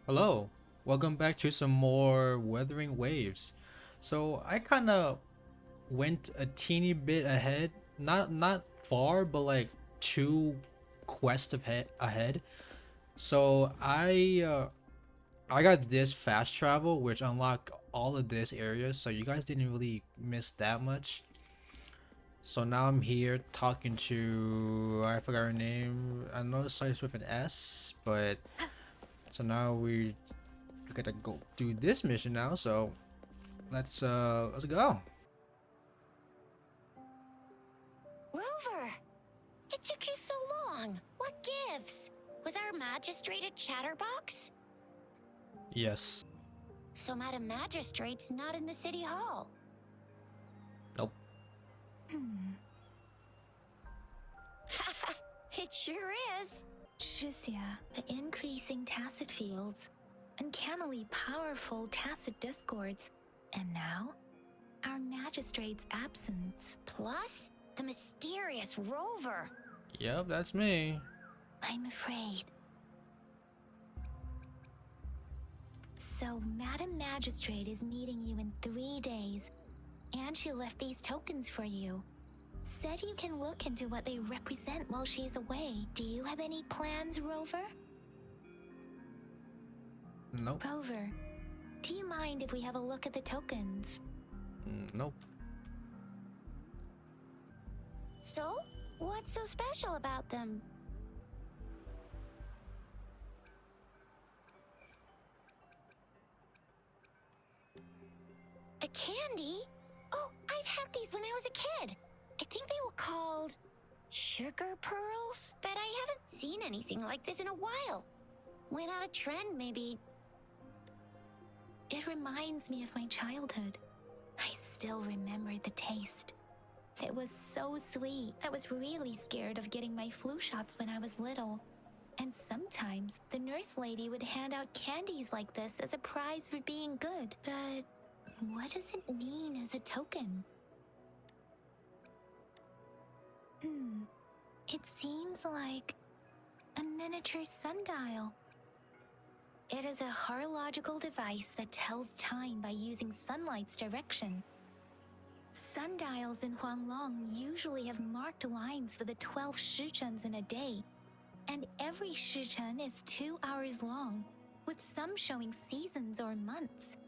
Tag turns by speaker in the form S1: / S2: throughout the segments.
S1: Hello, welcome back to some more Wuthering Waves. So I kind of went a teeny bit ahead, not far, but like two quests ahead. So I got this fast travel, which unlocked all of this area. So you guys didn't really miss that much. So now I'm here talking to I forgot her name. I know it starts with an S, but so now we gotta go do this mission now. So let's go.
S2: Rover! It took you so long. What gives? Was our magistrate a chatterbox?
S1: Yes.
S2: So Madam Magistrate's not in the city hall.
S1: Nope.
S2: It sure is.
S3: Tricia, the increasing tacit fields, uncannily powerful tacit discords, and now, our magistrate's absence.
S2: Plus, the mysterious Rover.
S1: Yep, that's me.
S3: I'm afraid. So, Madam Magistrate is meeting you in 3 days, and she left these tokens for you. Said you can look into what they represent while she's away. Do you have any plans, Rover?
S1: Nope.
S3: Rover, do you mind if we have a look at the tokens?
S1: Nope.
S2: So, what's so special about them? A candy? Oh, I've had these when I was a kid. I think they were called sugar pearls, but I haven't seen anything like this in a while. Went out of trend, maybe.
S3: It reminds me of my childhood. I still remember the taste. It was so sweet. I was really scared of getting my flu shots when I was little. And sometimes the nurse lady would hand out candies like this as a prize for being good. But what does it mean as a token? It seems like a miniature sundial. It is a horological device that tells time by using sunlight's direction. Sundials in Huanglong usually have marked lines for the 12 shichuns in a day, and every shichun is 2 hours long, with some showing seasons or months.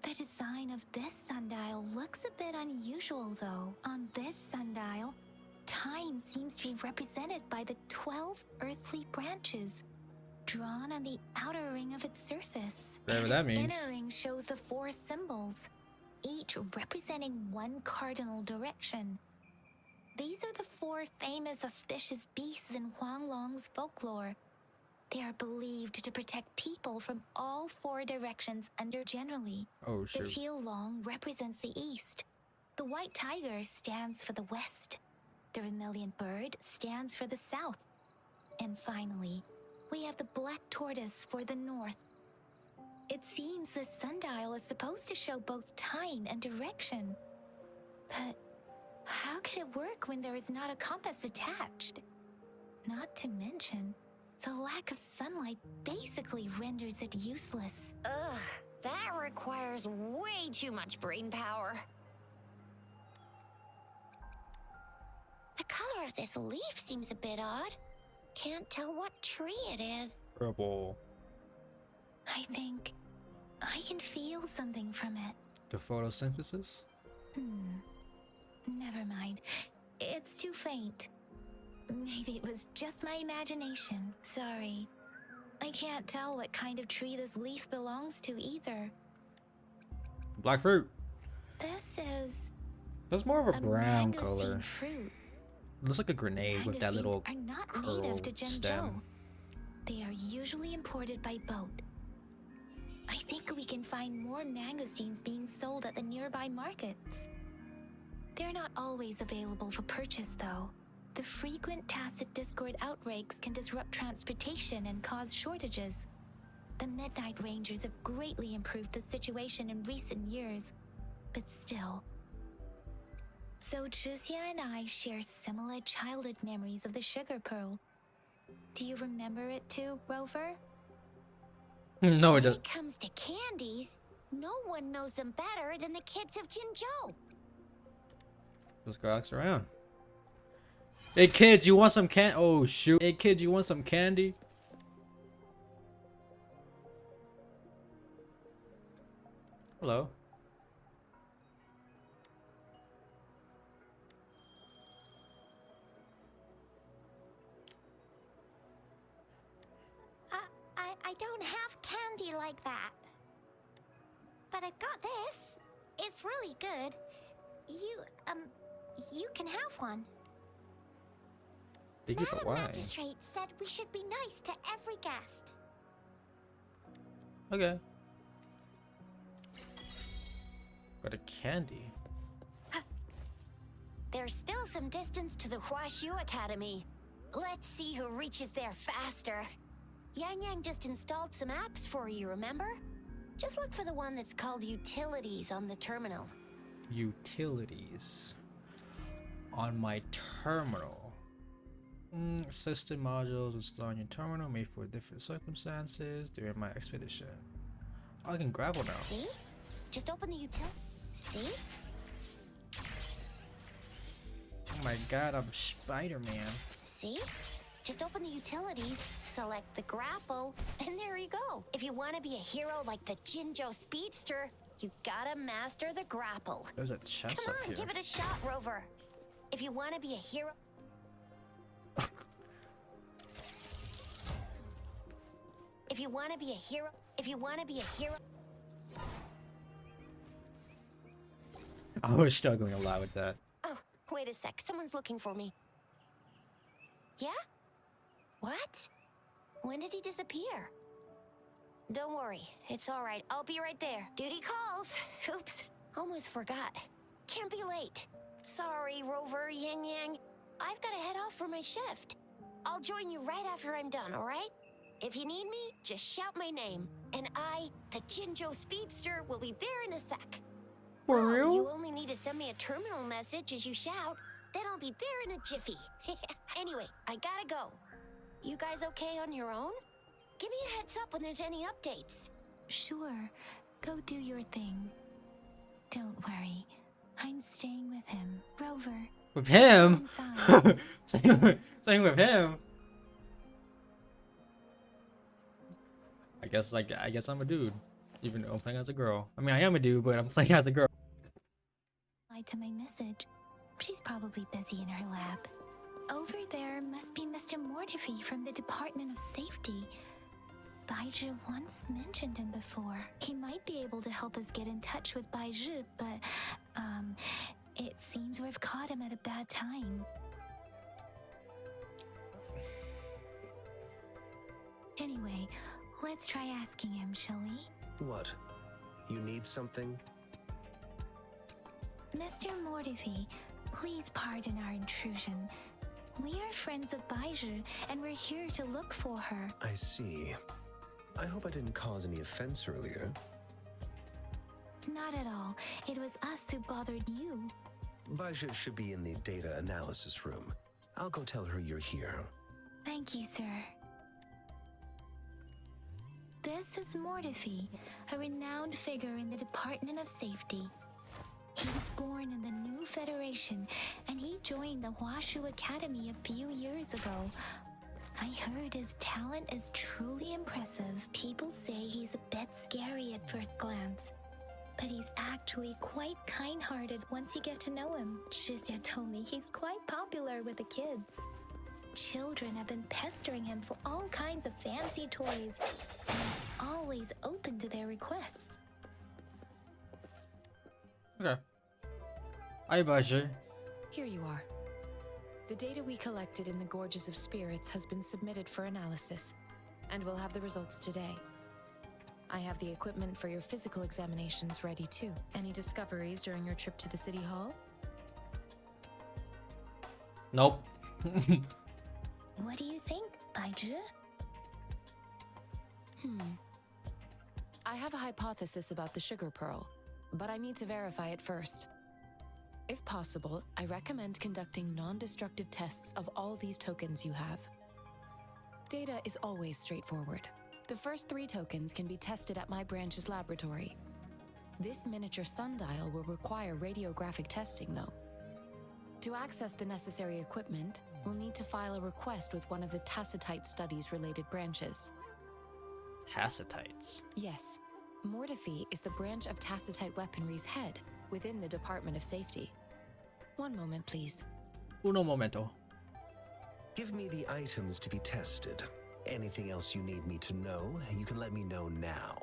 S3: The design of this sundial looks a bit unusual though. On this sundial, time seems to be represented by the 12 earthly branches, drawn on the outer ring of its surface.
S1: Whatever
S3: And
S1: that
S3: its
S1: means.
S3: inner ring shows the 4 symbols, each representing one cardinal direction. These are the 4 famous auspicious beasts in Huanglong's folklore. They are believed to protect people from all 4 directions under generally.
S1: Oh
S3: The
S1: shoot.
S3: teal long represents the east. The white tiger stands for the west. The vermilion bird stands for the south. And finally, we have the black tortoise for the north. It seems the sundial is supposed to show both time and direction. But how could it work when there is not a compass attached? Not to mention, the lack of sunlight basically renders it useless.
S2: Ugh, that requires way too much brain power. The color of this leaf seems a bit odd. Can't tell what tree it is.
S1: Purple.
S3: I think I can feel something from it.
S1: The photosynthesis?
S3: Never mind. It's too faint. Maybe it was just my imagination. Sorry. I can't tell what kind of tree this leaf belongs to either.
S1: Black fruit.
S3: This is
S1: That's more of a brown
S3: mangosteen
S1: color.
S3: fruit.
S1: Looks like a grenade with that
S3: Mangosteens
S1: little
S3: are not
S1: curl
S3: native to Zhengzhou.
S1: stem.
S3: They are usually imported by boat. I think we can find more mangosteens being sold at the nearby markets. They're not always available for purchase, though. The frequent tacit discord outbreaks can disrupt transportation and cause shortages. The Midnight Rangers have greatly improved the situation in recent years, but still. So Jizia and I share similar childhood memories of the sugar pearl. Do you remember it too, Rover?
S1: No, it
S2: When
S1: does.
S2: it comes to candies, no one knows them better than the kids of Jinzhou.
S1: This girl acts around. Hey kids, you want some Oh shoot. Hey kids, you want some candy? Hello.
S3: I don't have candy like that. But I've got this. It's really good. You can have one.
S1: Biggie, but
S3: Madam
S1: why?
S3: Magistrate said we should be nice to every guest.
S1: Okay. Got a candy.
S2: There's still some distance to the Huashu Academy. Let's see who reaches there faster. Yang Yang just installed some apps for you, remember? Just look for the one that's called Utilities on the terminal.
S1: Utilities. On my terminal. System modules installed on your terminal made for different circumstances during my expedition. I can gravel now.
S2: See? Just open the util. See?
S1: Oh my god, I'm Spider-Man.
S2: See? Just open the utilities, select the grapple, and there you go. If you want to be a hero like the Jinzhou Speedster, you gotta master the grapple.
S1: There's a chest
S2: Come
S1: up
S2: on,
S1: here.
S2: give it a shot, Rover. If you want to be a hero... If you want to be a hero... If you want to be a hero...
S1: I was struggling a lot with that.
S2: Oh, wait a sec. Someone's looking for me. Yeah? What? When did he disappear? Don't worry. It's all right. I'll be right there. Duty calls. Oops. Almost forgot. Can't be late. Sorry, Rover, Yang Yang. I've got to head off for my shift. I'll join you right after I'm done, all right? If you need me, just shout my name. And I, the Jinzhou Speedster, will be there in a sec.
S1: For
S2: Oh,
S1: real?
S2: you only need to send me a terminal message as you shout. Then I'll be there in a jiffy. Anyway, I gotta go. You guys okay on your own? Give me a heads up when there's any updates.
S3: Sure, go do your thing. Don't worry, I'm staying with him. Rover,
S1: With him?
S3: inside.
S1: Same with him. I guess I'm a dude. Even though I'm playing as a girl. I mean I am a dude, but I'm playing as a girl.
S3: Replied to my message. She's probably busy in her lab. Over there must be Mr. Mortifi from the Department of Safety. Baizhi once mentioned him before. He might be able to help us get in touch with Baizhi, but, it seems we've caught him at a bad time. Anyway, let's try asking him, shall we?
S4: What? You need something?
S3: Mr. Mortifi, please pardon our intrusion. We are friends of Baizhi, and we're here to look for her.
S4: I see. I hope I didn't cause any offense earlier.
S3: Not at all. It was us who bothered you.
S4: Baja should be in the data analysis room. I'll go tell her you're here.
S3: Thank you, sir. This is Mortifi, a renowned figure in the Department of Safety. He was born in the new Federation, and he joined the Huashu Academy a few years ago. I heard his talent is truly impressive. People say he's a bit scary at first glance, but he's actually quite kind-hearted once you get to know him. Shizia told me he's quite popular with the kids. Children have been pestering him for all kinds of fancy toys, and he's always open to their requests.
S1: Okay. Hi, Baja.
S5: Here you are. The data we collected in the Gorges of Spirits has been submitted for analysis, and we'll have the results today. I have the equipment for your physical examinations ready too. Any discoveries during your trip to the City Hall?
S1: Nope.
S3: What do you think, Baizhi?
S5: I have a hypothesis about the sugar pearl, but I need to verify it first. If possible, I recommend conducting non-destructive tests of all these tokens you have. Data is always straightforward. The first 3 tokens can be tested at my branch's laboratory. This miniature sundial will require radiographic testing, though. To access the necessary equipment, we'll need to file a request with one of the Tacitite Studies-related branches.
S1: Tacitites.
S5: Yes, Mortifi is the branch of Tacitite Weaponry's head within the Department of Safety. One moment, please.
S1: Uno momento.
S4: Give me the items to be tested. Anything else you need me to know, you can let me know now.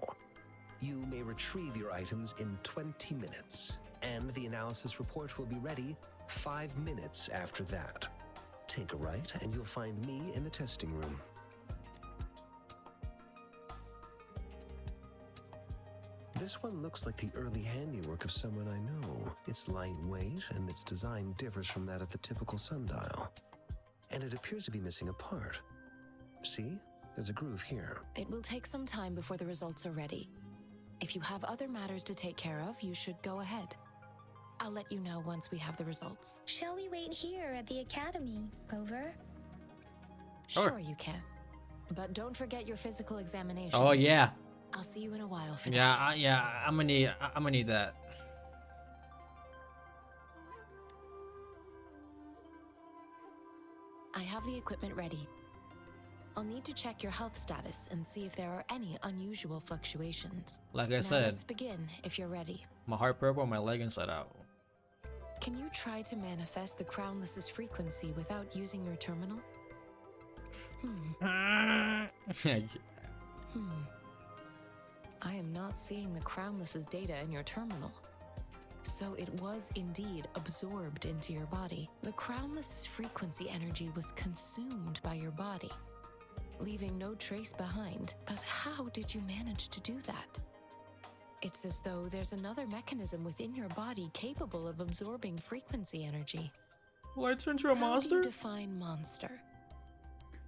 S4: You may retrieve your items in 20 minutes, and the analysis report will be ready 5 minutes after that. Take a right, and you'll find me in the testing room. This one looks like the early handiwork of someone I know. It's lightweight, and its design differs from that of the typical sundial. And it appears to be missing a part. See? There's a groove here.
S5: It will take some time before the results are ready. If you have other matters to take care of, you should go ahead. I'll let you know once we have the results.
S3: Shall we wait here at the academy, Rover?
S1: Sure.
S5: Sure you can. But don't forget your physical examination.
S1: Oh yeah.
S5: I'll see you in a while for
S1: Yeah,
S5: that.
S1: I'm gonna need that.
S5: I have the equipment ready. I'll need to check your health status and see if there are any unusual fluctuations.
S1: Like I
S5: Now
S1: said,
S5: let's begin if you're ready.
S1: my heart purple, my leg inside out.
S5: Can you try to manifest the Crownless's frequency without using your terminal? I am not seeing the Crownless's data in your terminal. So it was indeed absorbed into your body. The Crownless's frequency energy was consumed by your body, leaving no trace behind. But how did you manage to do that? It's as though there's another mechanism within your body capable of absorbing frequency energy.
S1: Will I turn into a
S5: How do
S1: monster?
S5: you define monster?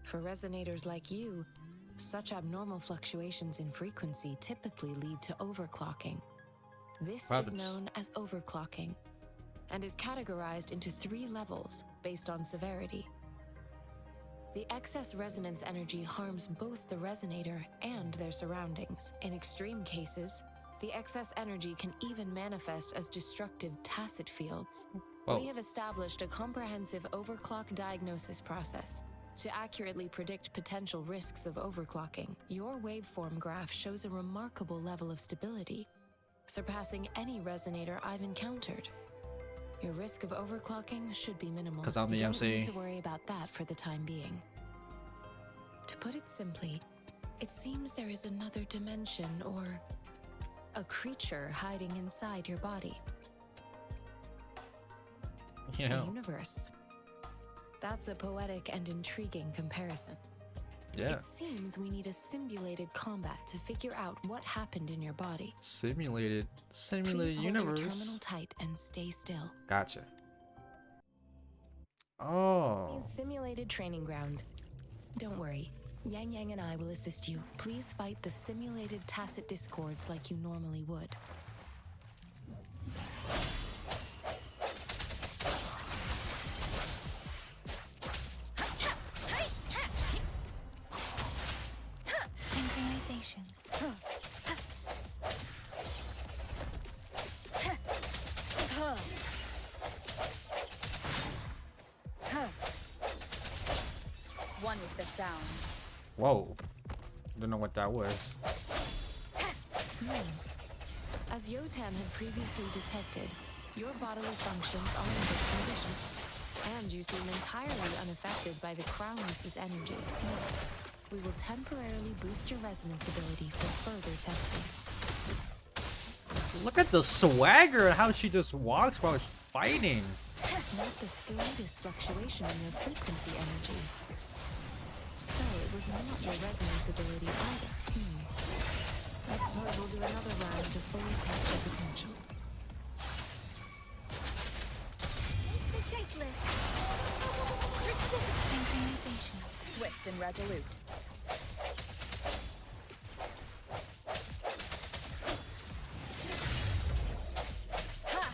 S5: For resonators like you, such abnormal fluctuations in frequency typically lead to overclocking. This
S1: What
S5: is
S1: happens?
S5: known as overclocking and is categorized into 3 levels based on severity. The excess resonance energy harms both the resonator and their surroundings. In extreme cases, the excess energy can even manifest as destructive tacit fields.
S1: Whoa.
S5: We have established a comprehensive overclock diagnosis process to accurately predict potential risks of overclocking. Your waveform graph shows a remarkable level of stability, surpassing any resonator I've encountered. Your risk of overclocking should be minimal.
S1: 'Cause I'm the
S5: You don't
S1: MC.
S5: need to worry about that for the time being. To put it simply, it seems there is another dimension or a creature hiding inside your body.
S1: You
S5: A
S1: know,
S5: universe. That's a poetic and intriguing comparison.
S1: yeah.
S5: It seems we need a simulated combat to figure out what happened in your body.
S1: Simulated
S5: Please hold your
S1: universe.
S5: terminal tight and stay still.
S1: Gotcha. Oh.
S5: Simulated training ground. Don't worry. Yang Yang and I will assist you. Please fight the simulated tacit discords like you normally would.
S3: Synchronization.
S6: One with the sound.
S1: Whoa. Don't know what that was.
S5: As Yotan had previously detected, your bodily functions are in good condition, and you seem entirely unaffected by the Crownless's energy. We will temporarily boost your resonance ability for further testing.
S1: Look at the swagger and how she just walks while she's fighting.
S5: Not the slightest fluctuation in your frequency energy. So it was not your resonance ability either. I suppose we'll do another round to fully test your potential.
S3: The shapeless. Synchronization.
S6: Swift and resolute. Ha!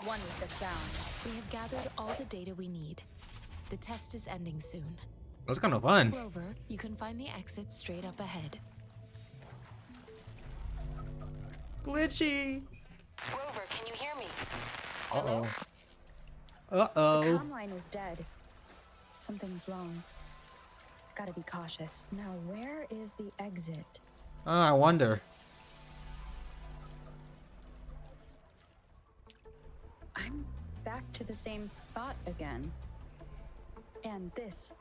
S6: One with the sound.
S5: We have gathered all the data we need. The test is ending soon.
S1: That's kind of fun.
S5: Rover, you can find the exit straight up ahead.
S1: Glitchy.
S3: Rover, can you hear me?
S1: Uh-oh.
S6: The
S1: Uh-oh.
S6: comm line is dead. Something's wrong. Gotta be cautious. Now, where is the exit?
S1: I wonder.
S6: I'm back to the same spot again. And this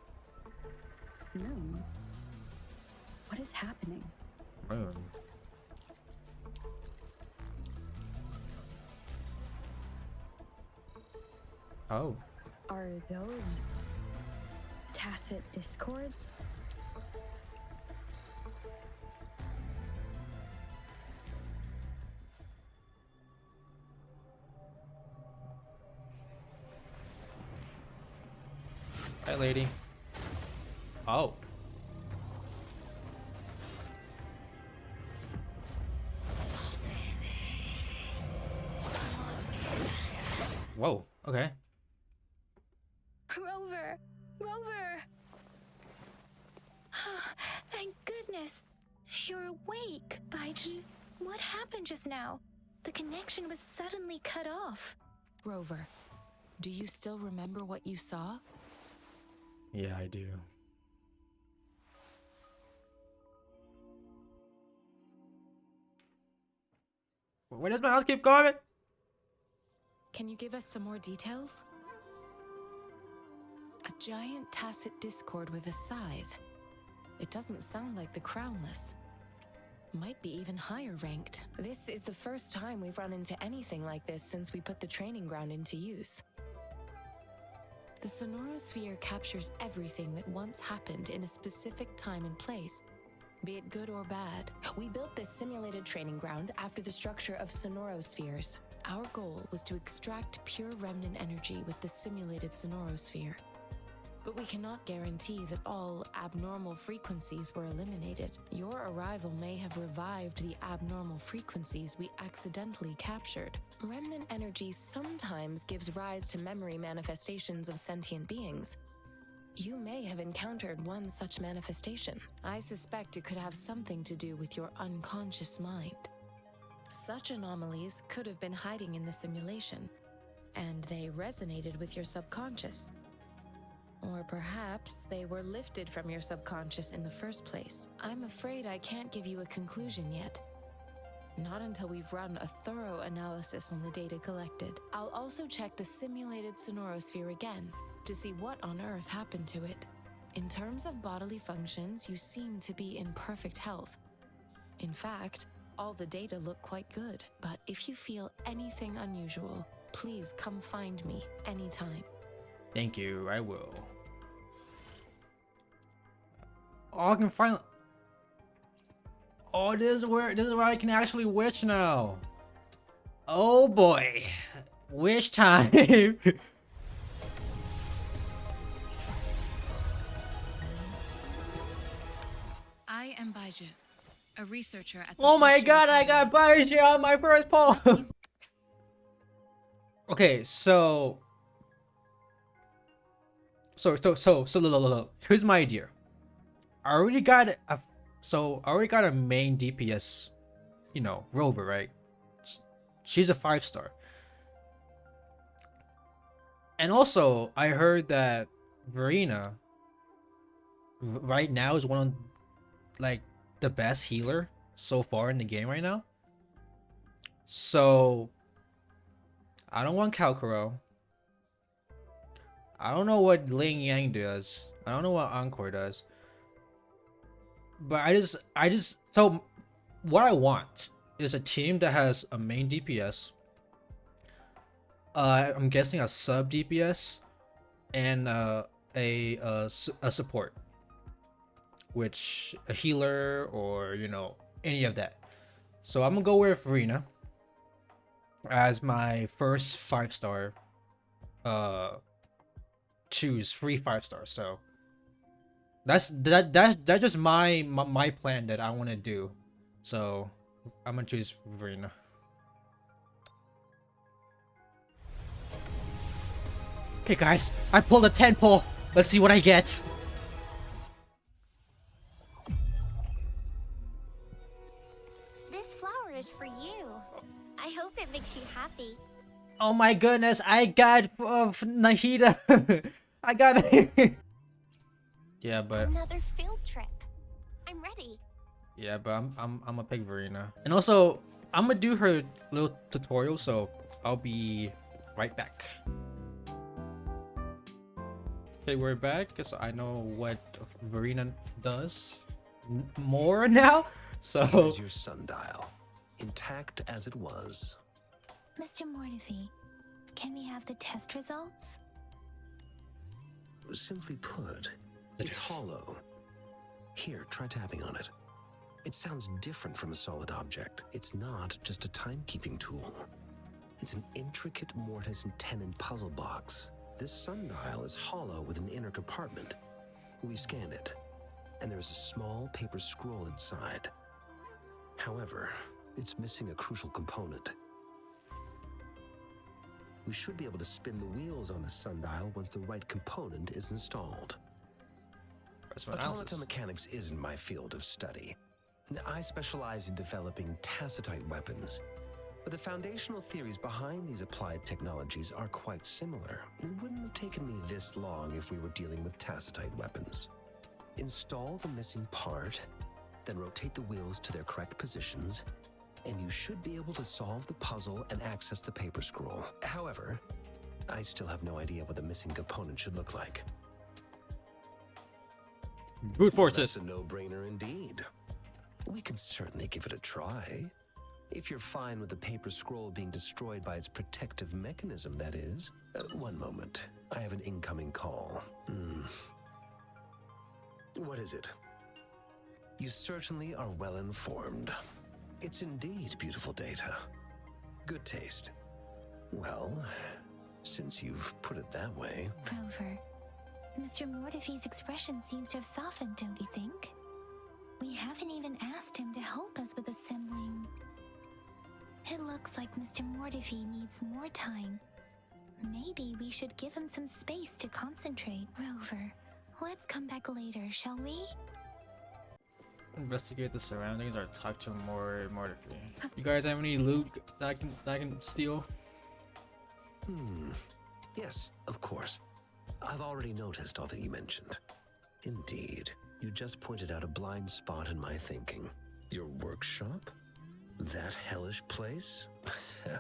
S6: moon. What is happening?
S1: Moon. Oh.
S6: Are those tacit discords?
S1: Hi, lady. Oh. Whoa. Okay.
S3: Rover! Rover! Thank goodness. You're awake, Baijin. What happened just now? The connection was suddenly cut off.
S5: Rover, do you still remember what you saw?
S1: Yeah, I do. Where does my house keep going?
S5: Can you give us some more details? A giant tacit discord with a scythe. It doesn't sound like the crownless. Might be even higher ranked. This is the first time we've run into anything like this since we put the training ground into use. The sonorosphere captures everything that once happened in a specific time and place, be it good or bad. We built this simulated training ground after the structure of sonorospheres. Our goal was to extract pure remnant energy with the simulated sonorosphere. But we cannot guarantee that all abnormal frequencies were eliminated. Your arrival may have revived the abnormal frequencies we accidentally captured. Remnant energy sometimes gives rise to memory manifestations of sentient beings. You may have encountered one such manifestation. I suspect it could have something to do with your unconscious mind. Such anomalies could have been hiding in the simulation, and they resonated with your subconscious. Or perhaps they were lifted from your subconscious in the first place. I'm afraid I can't give you a conclusion yet. Not until we've run a thorough analysis on the data collected. I'll also check the simulated sonorosphere again to see what on earth happened to it. In terms of bodily functions, you seem to be in perfect health. In fact, all the data look quite good. But if you feel anything unusual, please come find me anytime.
S1: Thank you, I will. Oh, I can finally. Oh, this is where I can actually wish now. Oh boy, wish time.
S7: I am Baiju, a researcher at the
S1: Oh my
S7: Bolshevik
S1: god, I
S7: Academy.
S1: got Baiji on my first poll. Okay, so look. Here's my idea. I already got a main DPS, you know, Rover, right? She's a 5-star. And also, I heard that Verena right now is one of like the best healer so far in the game right now. So I don't want Kalkuro. I don't know what Ling Yang does. I don't know what Encore does. But so what I want is a team that has a main DPS. I'm guessing a sub DPS and a support, which a healer or you know any of that. So I'm gonna go with Farina as my first 5-star. Choose free 5-stars. So that's just my plan that I want to do. So I'm gonna choose Verena. Okay guys, I pulled a 10 pull. Let's see what I get.
S2: This flower is for you. I hope it makes you happy.
S1: Oh my goodness, I got Nahida. I got it. Yeah, but
S2: Another field trip. I'm ready.
S1: yeah, but I'm a pig Verena. And also, I'm gonna do her little tutorial, so I'll be right back. Okay, we're back because I know what Verena does more now. So
S4: Here's your sundial, intact as it was.
S3: Mr. Mortefi, can we have the test results?
S4: Simply put, it's hollow. Here, try tapping on it. It sounds different from a solid object. It's not just a timekeeping tool. It's an intricate mortise and tenon puzzle box. This sundial is hollow with an inner compartment. We scanned it, and there is a small paper scroll inside. However, it's missing a crucial component. We should be able to spin the wheels on the sundial once the right component is installed. Automata mechanics isn't my field of study. I specialize in developing tacitite weapons, but the foundational theories behind these applied technologies are quite similar. It wouldn't have taken me this long if we were dealing with tacitite weapons. Install the missing part, then rotate the wheels to their correct positions, and you should be able to solve the puzzle and access the paper scroll. However, I still have no idea what the missing component should look like.
S1: brute force
S4: That's
S1: this.
S4: a no-brainer indeed. We can certainly give it a try. If you're fine with the paper scroll being destroyed by its protective mechanism, that is. One moment. I have an incoming call. What is it? You certainly are well informed. It's indeed beautiful data. Good taste. Well, since you've put it that way...
S3: Rover, Mr. Mortefi's expression seems to have softened, don't you think? We haven't even asked him to help us with assembling. It looks like Mr. Mortefi needs more time. Maybe we should give him some space to concentrate. Rover, let's come back later, shall we?
S1: Investigate the surroundings or talk to Mortefi. You guys have any loot that I can steal?
S4: Yes, of course. I've already noticed all that you mentioned. Indeed, you just pointed out a blind spot in my thinking. Your workshop? That hellish place?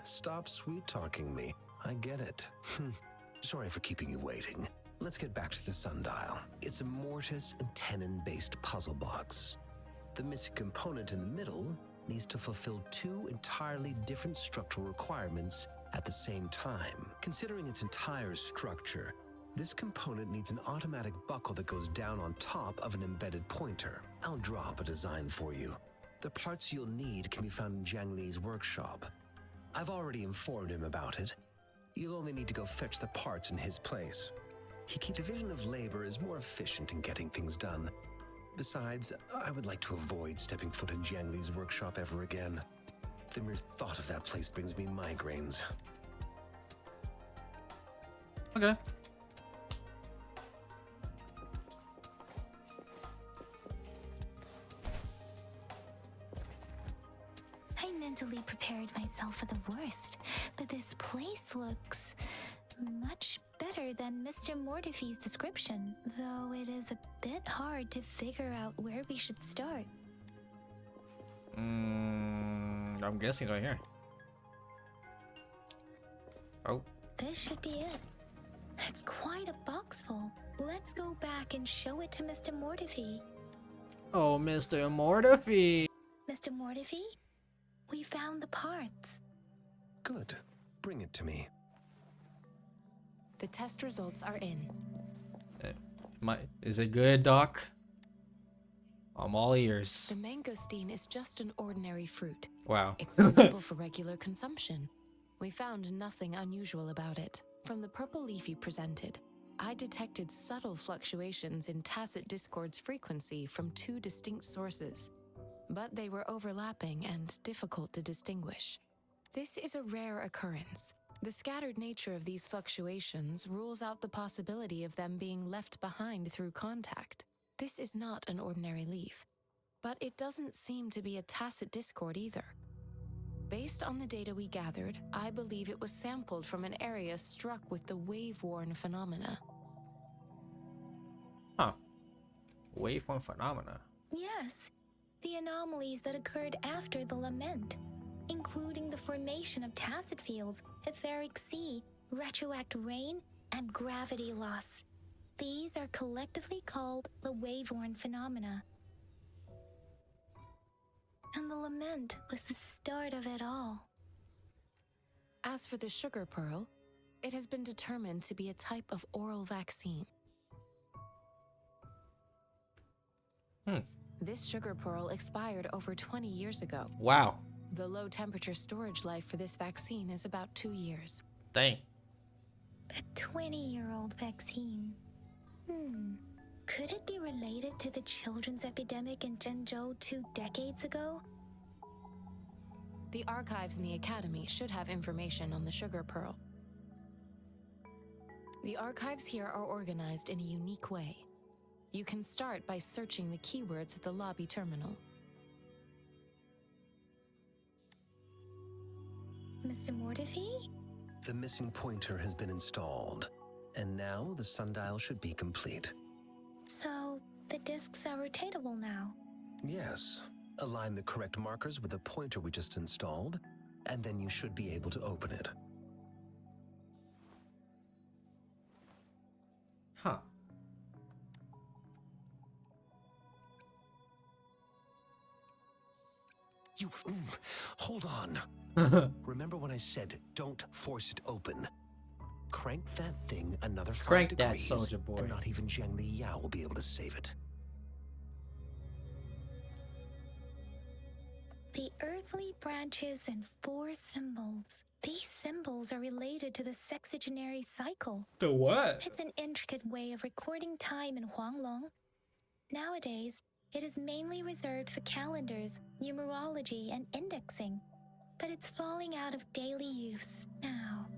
S4: Stop sweet-talking me. I get it. Sorry for keeping you waiting. Let's get back to the sundial. It's a mortise and tenon-based puzzle box. The missing component in the middle needs to fulfill two entirely different structural requirements at the same time. Considering its entire structure, this component needs an automatic buckle that goes down on top of an embedded pointer. I'll draw up a design for you. The parts you'll need can be found in Jiang Li's workshop. I've already informed him about it. You'll only need to go fetch the parts in his place. He division of labor is more efficient in getting things done. Besides, I would like to avoid stepping foot in Jiang Li's workshop ever again. The mere thought of that place brings me migraines.
S1: Okay.
S3: I mentally prepared myself for the worst, but this place looks much better than Mr. Mortefi's description, though it is a bit hard to figure out where we should start.
S1: I'm guessing right here. Oh.
S3: This should be it. It's quite a box full. Let's go back and show it to Mr. Mortefi.
S1: Oh, Mr. Mortefi.
S3: Mr. Mortefi, we found the parts.
S4: Good. Bring it to me.
S5: The test results are in.
S1: Is it good, Doc? I'm all ears.
S5: The mangosteen is just an ordinary fruit.
S1: Wow.
S5: It's suitable for regular consumption. We found nothing unusual about it. From the purple leaf you presented, I detected subtle fluctuations in tacit discord's frequency from two distinct sources, but they were overlapping and difficult to distinguish. This is a rare occurrence. The scattered nature of these fluctuations rules out the possibility of them being left behind through contact. This is not an ordinary leaf. But it doesn't seem to be a tacit discord either. Based on the data we gathered, I believe it was sampled from an area struck with the wave-worn phenomena.
S1: Huh. Waveform phenomena.
S3: Yes, the anomalies that occurred after the lament, including the formation of tacit fields, etheric sea, retroact rain, and gravity loss. These are collectively called the wave-worn phenomena. And the lament was the start of it all.
S5: As for the sugar pearl, it has been determined to be a type of oral vaccine. This sugar pearl expired over 20 years ago.
S1: Wow.
S5: The low temperature storage life for this vaccine is about 2 years.
S1: Dang.
S3: A 20-year-old vaccine. Could it be related to the children's epidemic in Zhenzhou 2 decades ago?
S5: The archives in the Academy should have information on the sugar pearl. The archives here are organized in a unique way. You can start by searching the keywords at the lobby terminal.
S3: Mr. Mortefi?
S4: The missing pointer has been installed, and now the sundial should be complete.
S3: So, the discs are rotatable now.
S4: Yes. Align the correct markers with the pointer we just installed, and then you should be able to open it.
S1: Huh.
S4: You... hold on. Remember when I said don't force it open? Crank that thing another 5
S1: Crank that,
S4: degrees,
S1: soldier boy.
S4: and not even Jiang Li Yao will be able to save it.
S3: The earthly branches and 4 symbols. These symbols are related to the sexagenary cycle.
S1: The what?
S3: It's an intricate way of recording time in Huanglong. Nowadays, it is mainly reserved for calendars, numerology, and indexing. But it's falling out of daily use now.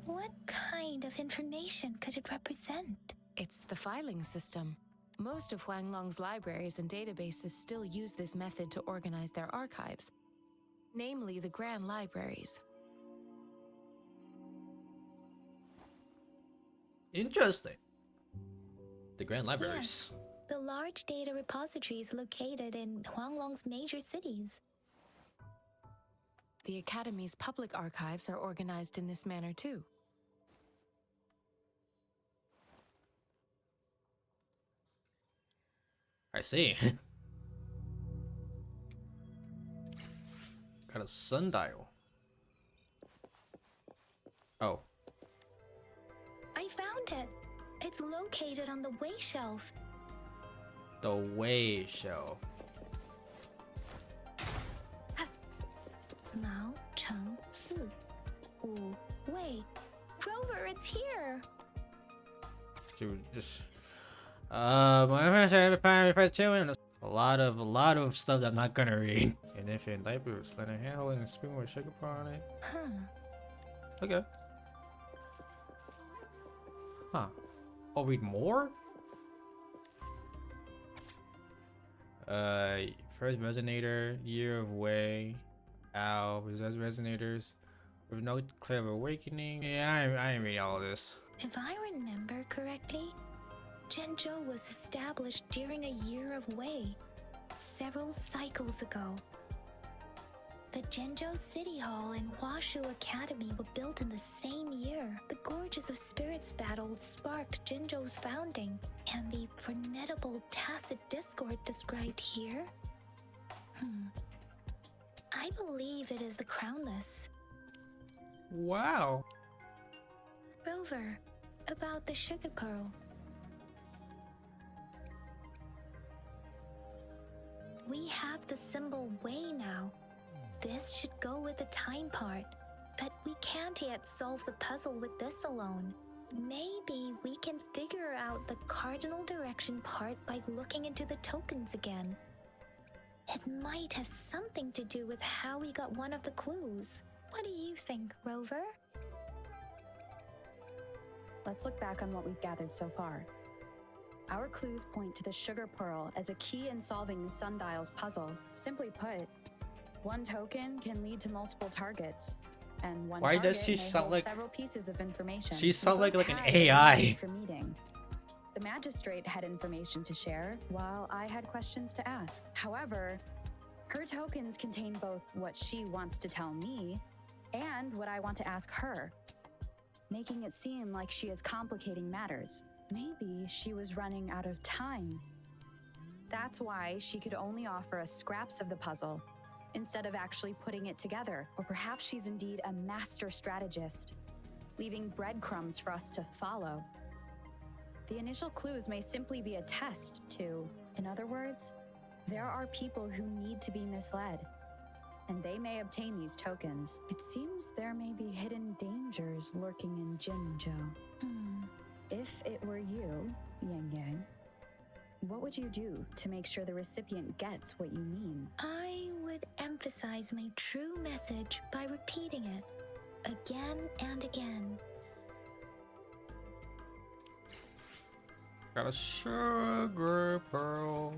S3: What kind of information could it represent?
S5: It's the filing system. Most of Huanglong's libraries and databases still use this method to organize their archives, namely the Grand Libraries.
S1: Interesting. The Grand Libraries.
S3: Yes, the large data repositories located in Huanglong's major cities.
S5: The Academy's public archives are organized in this manner too.
S1: I see. Got a sundial. Oh.
S3: I found it. It's located on the way shelf.
S1: The way show.
S3: Mao Cheng Si. Wu Wei. Rover, it's here.
S1: Dude, just my friends are a lot of stuff that I'm not gonna read. And if in light boots, let a hand holding a spoon with sugar powder on it.
S3: Huh.
S1: Okay. Huh. I'll read more? First resonator, year of way. Ow, possess resonators. With no clear awakening. Yeah, I ain't reading all of this.
S3: If I remember correctly, Zhenzhou was established during a year of Wei, several cycles ago. The Zhenzhou City Hall and Huashu Academy were built in the same year. The Gorges of Spirits battle sparked Zhenzhou's founding, and the formidable tacit discord described here? I believe it is the Crownless.
S1: Wow.
S3: Rover, about the sugar pearl. We have the symbol Wei now. This should go with the time part, but we can't yet solve the puzzle with this alone. Maybe we can figure out the cardinal direction part by looking into the tokens again. It might have something to do with how we got one of the clues. What do you think, Rover?
S6: Let's look back on what we've gathered so far. Our clues point to the sugar pearl as a key in solving the sundial's puzzle. Simply put, one token can lead to multiple targets, and one
S1: Why
S6: target
S1: does she
S6: may
S1: sound
S6: hold
S1: like
S6: several pieces of information.
S1: she
S6: We
S1: sound like
S6: both
S1: an
S6: had
S1: AI?
S6: a reason for meeting. The magistrate had information to share, while I had questions to ask. However, her tokens contain both what she wants to tell me and what I want to ask her, making it seem like she is complicating matters. Maybe she was running out of time. That's why she could only offer us scraps of the puzzle instead of actually putting it together. Or perhaps she's indeed a master strategist, leaving breadcrumbs for us to follow. The initial clues may simply be a test to, in other words, there are people who need to be misled, and they may obtain these tokens. It seems there may be hidden dangers lurking in Jinzhou. If it were you, Yang Yang, what would you do to make sure the recipient gets what you mean?
S3: I would emphasize my true message by repeating it again and again.
S1: Got a sugar pearl.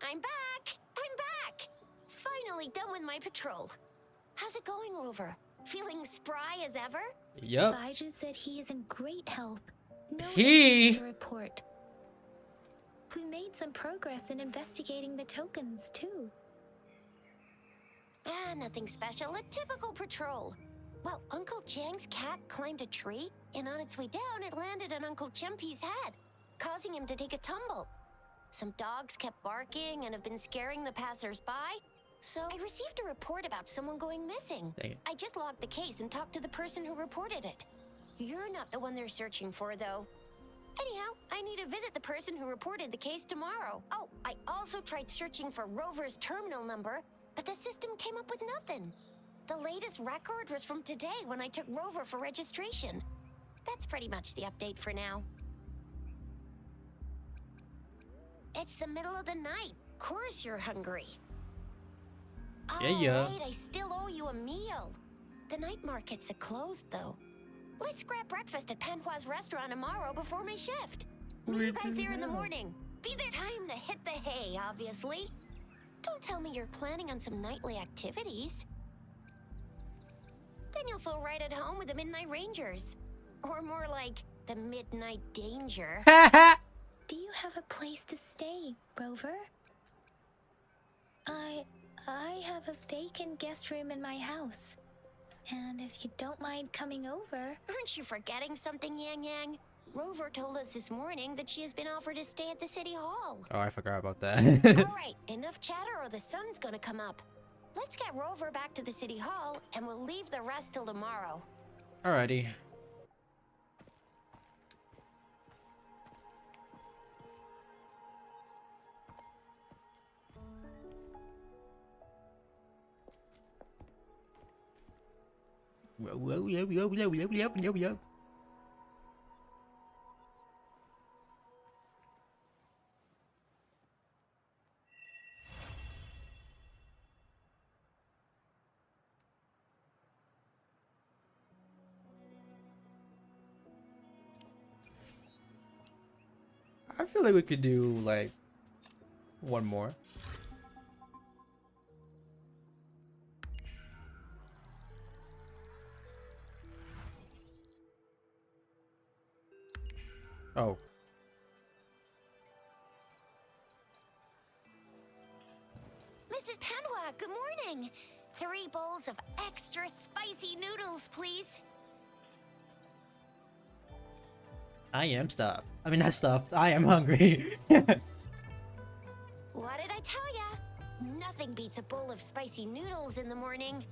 S2: I'm back! I'm back! Finally done with my patrol. How's it going, Rover? Feeling spry as ever?
S1: Yep.
S3: Baiju said he is in great health. No
S1: He-
S3: issues to report. We made some progress in investigating the tokens, too.
S2: Nothing special. A typical patrol. Well, Uncle Chang's cat climbed a tree, and on its way down, it landed on Uncle Chempi's head, causing him to take a tumble. Some dogs kept barking and have been scaring the passers-by, so I received a report about someone going missing.
S1: Dang it.
S2: I just logged the case and talked to the person who reported it. You're not the one they're searching for, though. Anyhow, I need to visit the person who reported the case tomorrow. Oh, I also tried searching for Rover's terminal number, but the system came up with nothing. The latest record was from today when I took Rover for registration. That's pretty much the update for now. It's the middle of the night. Course you're hungry.
S1: Yeah.
S2: Right, I still owe you a meal. The night markets are closed, though. Let's grab breakfast at Panhua's restaurant tomorrow before my shift. Meet you guys there in the morning. Be there time to hit the hay, obviously. Don't tell me you're planning on some nightly activities. Then you'll feel right at home with the Midnight Rangers. Or more like the Midnight Danger.
S3: Do you have a place to stay, Rover? I have a vacant guest room in my house. And if you don't mind coming over...
S2: Aren't you forgetting something, Yang Yang? Rover told us this morning that she has been offered to stay at the City Hall.
S1: Oh, I forgot about that.
S2: Alright, enough chatter or the sun's gonna come up. Let's get Rover back to the City Hall, and we'll leave the rest till tomorrow.
S1: Alrighty. Yep. I feel like we could do like one more. Oh.
S2: Mrs. Panhua, good morning. 3 bowls of extra spicy noodles, please.
S1: I am stuffed. I mean, not stuffed. I am hungry.
S2: What did I tell ya? Nothing beats a bowl of spicy noodles in the morning.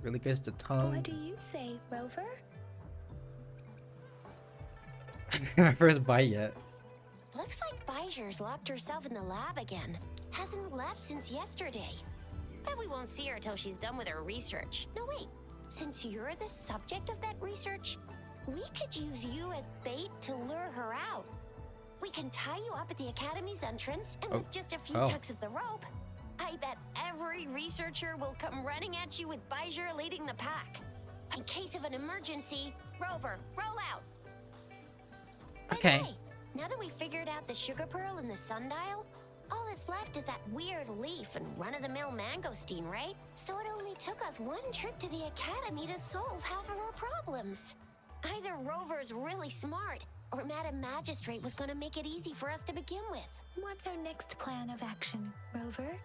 S1: Really gets the tongue.
S3: What do you say, Rover?
S1: My first bite yet.
S2: Looks like Baiju's locked herself in the lab again. Hasn't left since yesterday. Bet we won't see her till she's done with her research. No, wait. Since you're the subject of that research, we could use you as bait to lure her out. We can tie you up at the Academy's entrance, and with just a few tugs of the rope, I bet every researcher will come running at you with Baiju leading the pack. In case of an emergency, Rover, roll out. By the
S1: Okay.
S2: way, Now that we figured out the sugar pearl and the sundial, all that's left is that weird leaf and run-of-the-mill mangosteen, right? So it only took us one trip to the academy to solve half of our problems. Either Rover's really smart, or Madam Magistrate was gonna make it easy for us to begin with.
S3: What's our next plan of action, Rover?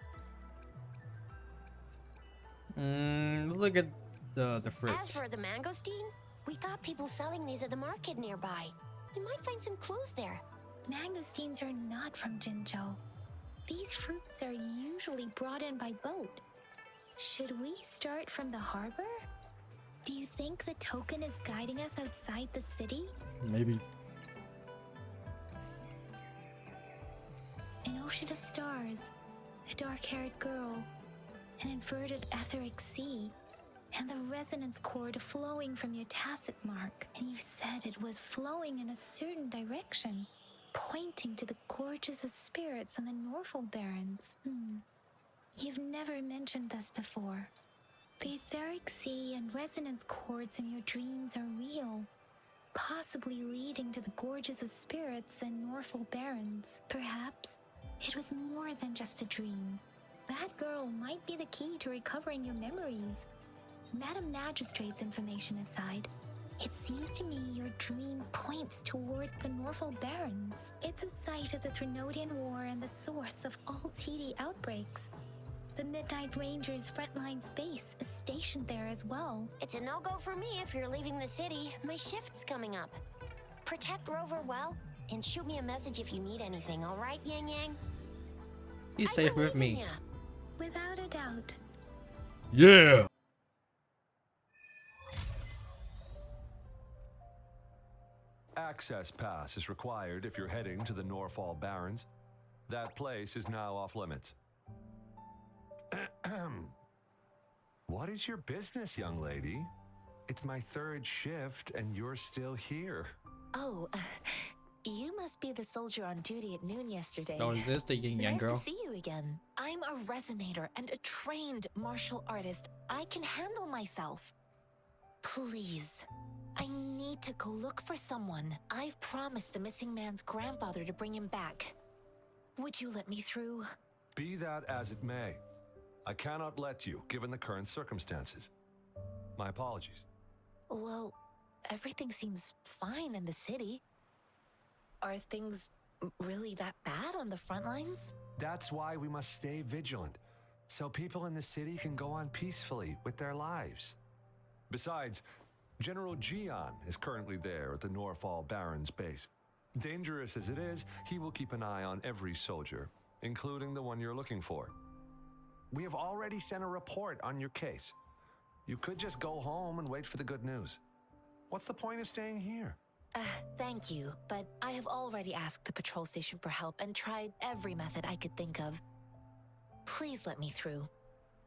S1: Look at the fruits.
S2: As for the mangosteen, we got people selling these at the market nearby. We might find some clues there.
S3: Mangosteens are not from Jinzhou. These fruits are usually brought in by boat. Should we start from the harbor? Do you think the token is guiding us outside the city?
S1: Maybe.
S3: An ocean of stars, a dark-haired girl, an inverted etheric sea, and the resonance cord flowing from your tacit mark. And you said it was flowing in a certain direction, pointing to the gorges of spirits and the Norfolk Barrens. You've never mentioned this before. The etheric sea and resonance cords in your dreams are real, possibly leading to the gorges of spirits and Norfolk Barrens. Perhaps it was more than just a dream. That girl might be the key to recovering your memories. Madam Magistrate's information aside, it seems to me your dream points toward the Norfolk Barrens. It's a site of the Trinodian War and the source of all TD outbreaks. The Midnight Rangers' frontline base is stationed there as well.
S2: It's a no-go for me if you're leaving the city. My shift's coming up. Protect Rover well, and shoot me a message if you need anything, all right, Yang Yang?
S1: He's
S2: I
S1: safe with
S2: believe in
S1: me.
S2: ya.
S3: Without a doubt.
S1: Yeah.
S8: Access pass is required if you're heading to the Norfolk Barrens. That place is now off limits. What is your business, young lady? It's my third shift and you're still here.
S5: Oh, you must be the soldier on duty at noon yesterday.
S1: Oh, is this the yin yang
S5: Nice
S1: girl?
S5: to see you again. I'm a resonator and a trained martial artist. I can handle myself. Please, I need to go look for someone. I've promised the missing man's grandfather to bring him back. Would you let me through?
S8: Be that as it may, I cannot let you, given the current circumstances. My apologies.
S5: Well, everything seems fine in the city. Are things really that bad on the front lines?
S8: That's why we must stay vigilant, so people in the city can go on peacefully with their lives. Besides, General Jian is currently there at the Norfolk Barrens base. Dangerous as it is, he will keep an eye on every soldier, including the one you're looking for. We have already sent a report on your case. You could just go home and wait for the good news. What's the point of staying here?
S5: Thank you, but I have already asked the patrol station for help and tried every method I could think of. Please let me through.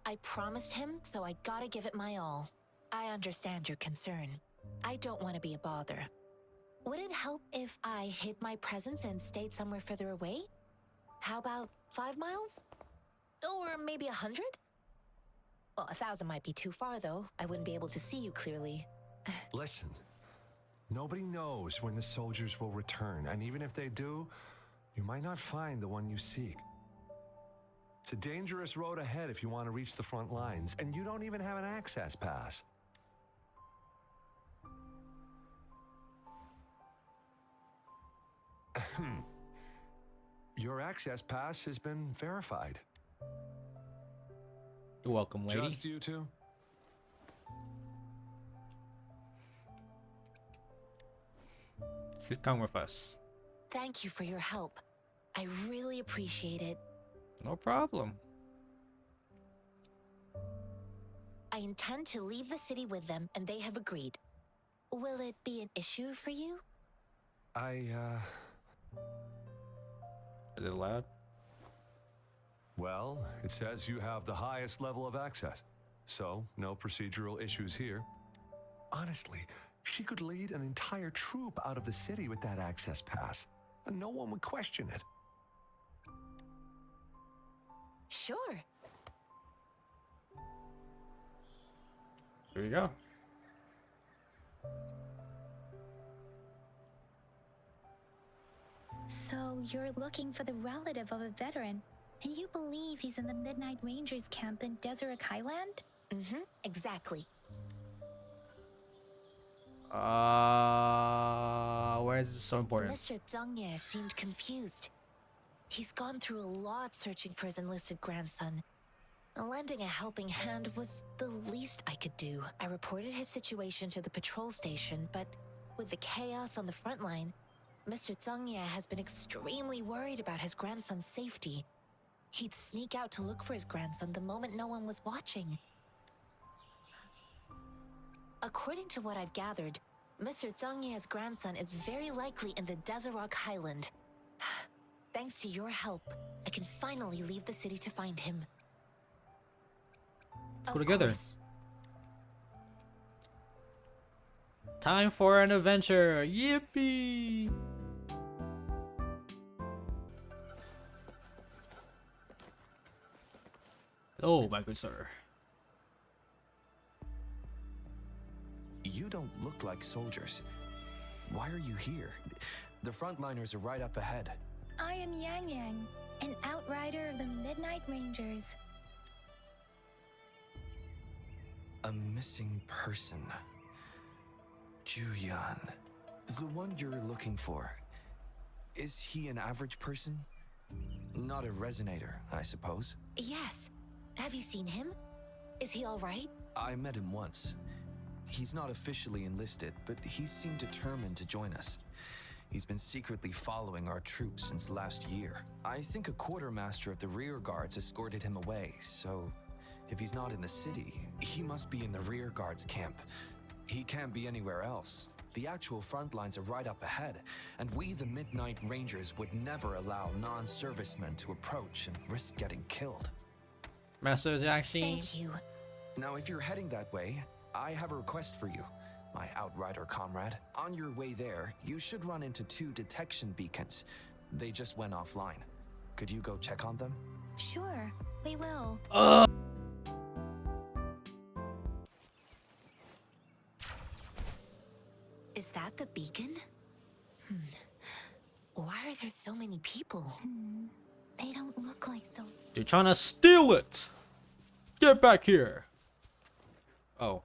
S5: I promised him, so I gotta give it my all. I understand your concern. I don't want to be a bother. Would it help if I hid my presence and stayed somewhere further away? How about 5 miles? Or maybe 100? Well, 1,000 might be too far, though. I wouldn't be able to see you clearly.
S8: Listen, nobody knows when the soldiers will return, and even if they do, you might not find the one you seek. It's a dangerous road ahead if you want to reach the front lines, and you don't even have an access pass. Your access pass has been verified.
S1: You're welcome, lady.
S8: Just you two?
S1: She's come with us.
S5: Thank you for your help. I really appreciate it.
S1: No problem.
S5: I intend to leave the city with them, and they have agreed. Will it be an issue for you?
S1: Is it loud?
S8: Well, it says you have the highest level of access, so no procedural issues here. Honestly, she could lead an entire troop out of the city with that access pass, and no one would question it.
S5: Sure.
S1: Here we go.
S3: So you're looking for the relative of a veteran, and you believe he's in the Midnight Rangers camp in Deseret Highland?
S2: Mm-hmm, exactly.
S1: Why is this so important?
S2: Mr. Zhangye seemed confused. He's gone through a lot searching for his enlisted grandson. Lending a helping hand was the least I could do. I reported his situation to the patrol station, but with the chaos on the front line, Mr. Zhangye has been extremely worried about his grandson's safety. He'd sneak out to look for his grandson the moment no one was watching. According to what I've gathered, Mr. Zhangye's grandson is very likely in the Deseret Highland. Thanks to your help, I can finally leave the city to find him.
S1: Let's go together.
S2: Course.
S1: Time for an adventure! Yippee! Oh, my good sir.
S9: You don't look like soldiers. Why are you here? The frontliners are right up ahead.
S3: I am Yang Yang, an outrider of the Midnight Rangers.
S9: A missing person. Juyan. The one you're looking for. Is he an average person? Not a resonator, I suppose.
S2: Yes. Have you seen him? Is he all right?
S9: I met him once. He's not officially enlisted, but he seemed determined to join us. He's been secretly following our troops since last year. I think a quartermaster of the rear guards escorted him away, so if he's not in the city, he must be in the rear guards camp. He can't be anywhere else. The actual front lines are right up ahead, and we, the Midnight Rangers, would never allow non-servicemen to approach and risk getting killed.
S1: Master Zhangxi.
S2: Thank you.
S9: Now, if you're heading that way, I have a request for you, my outrider comrade. On your way there, you should run into 2 detection beacons. They just went offline. Could you go check on them?
S3: Sure, we will.
S2: Is that the beacon? Why are there so many people?
S3: They don't look like so.
S1: They're trying to steal it! Get back here! Oh.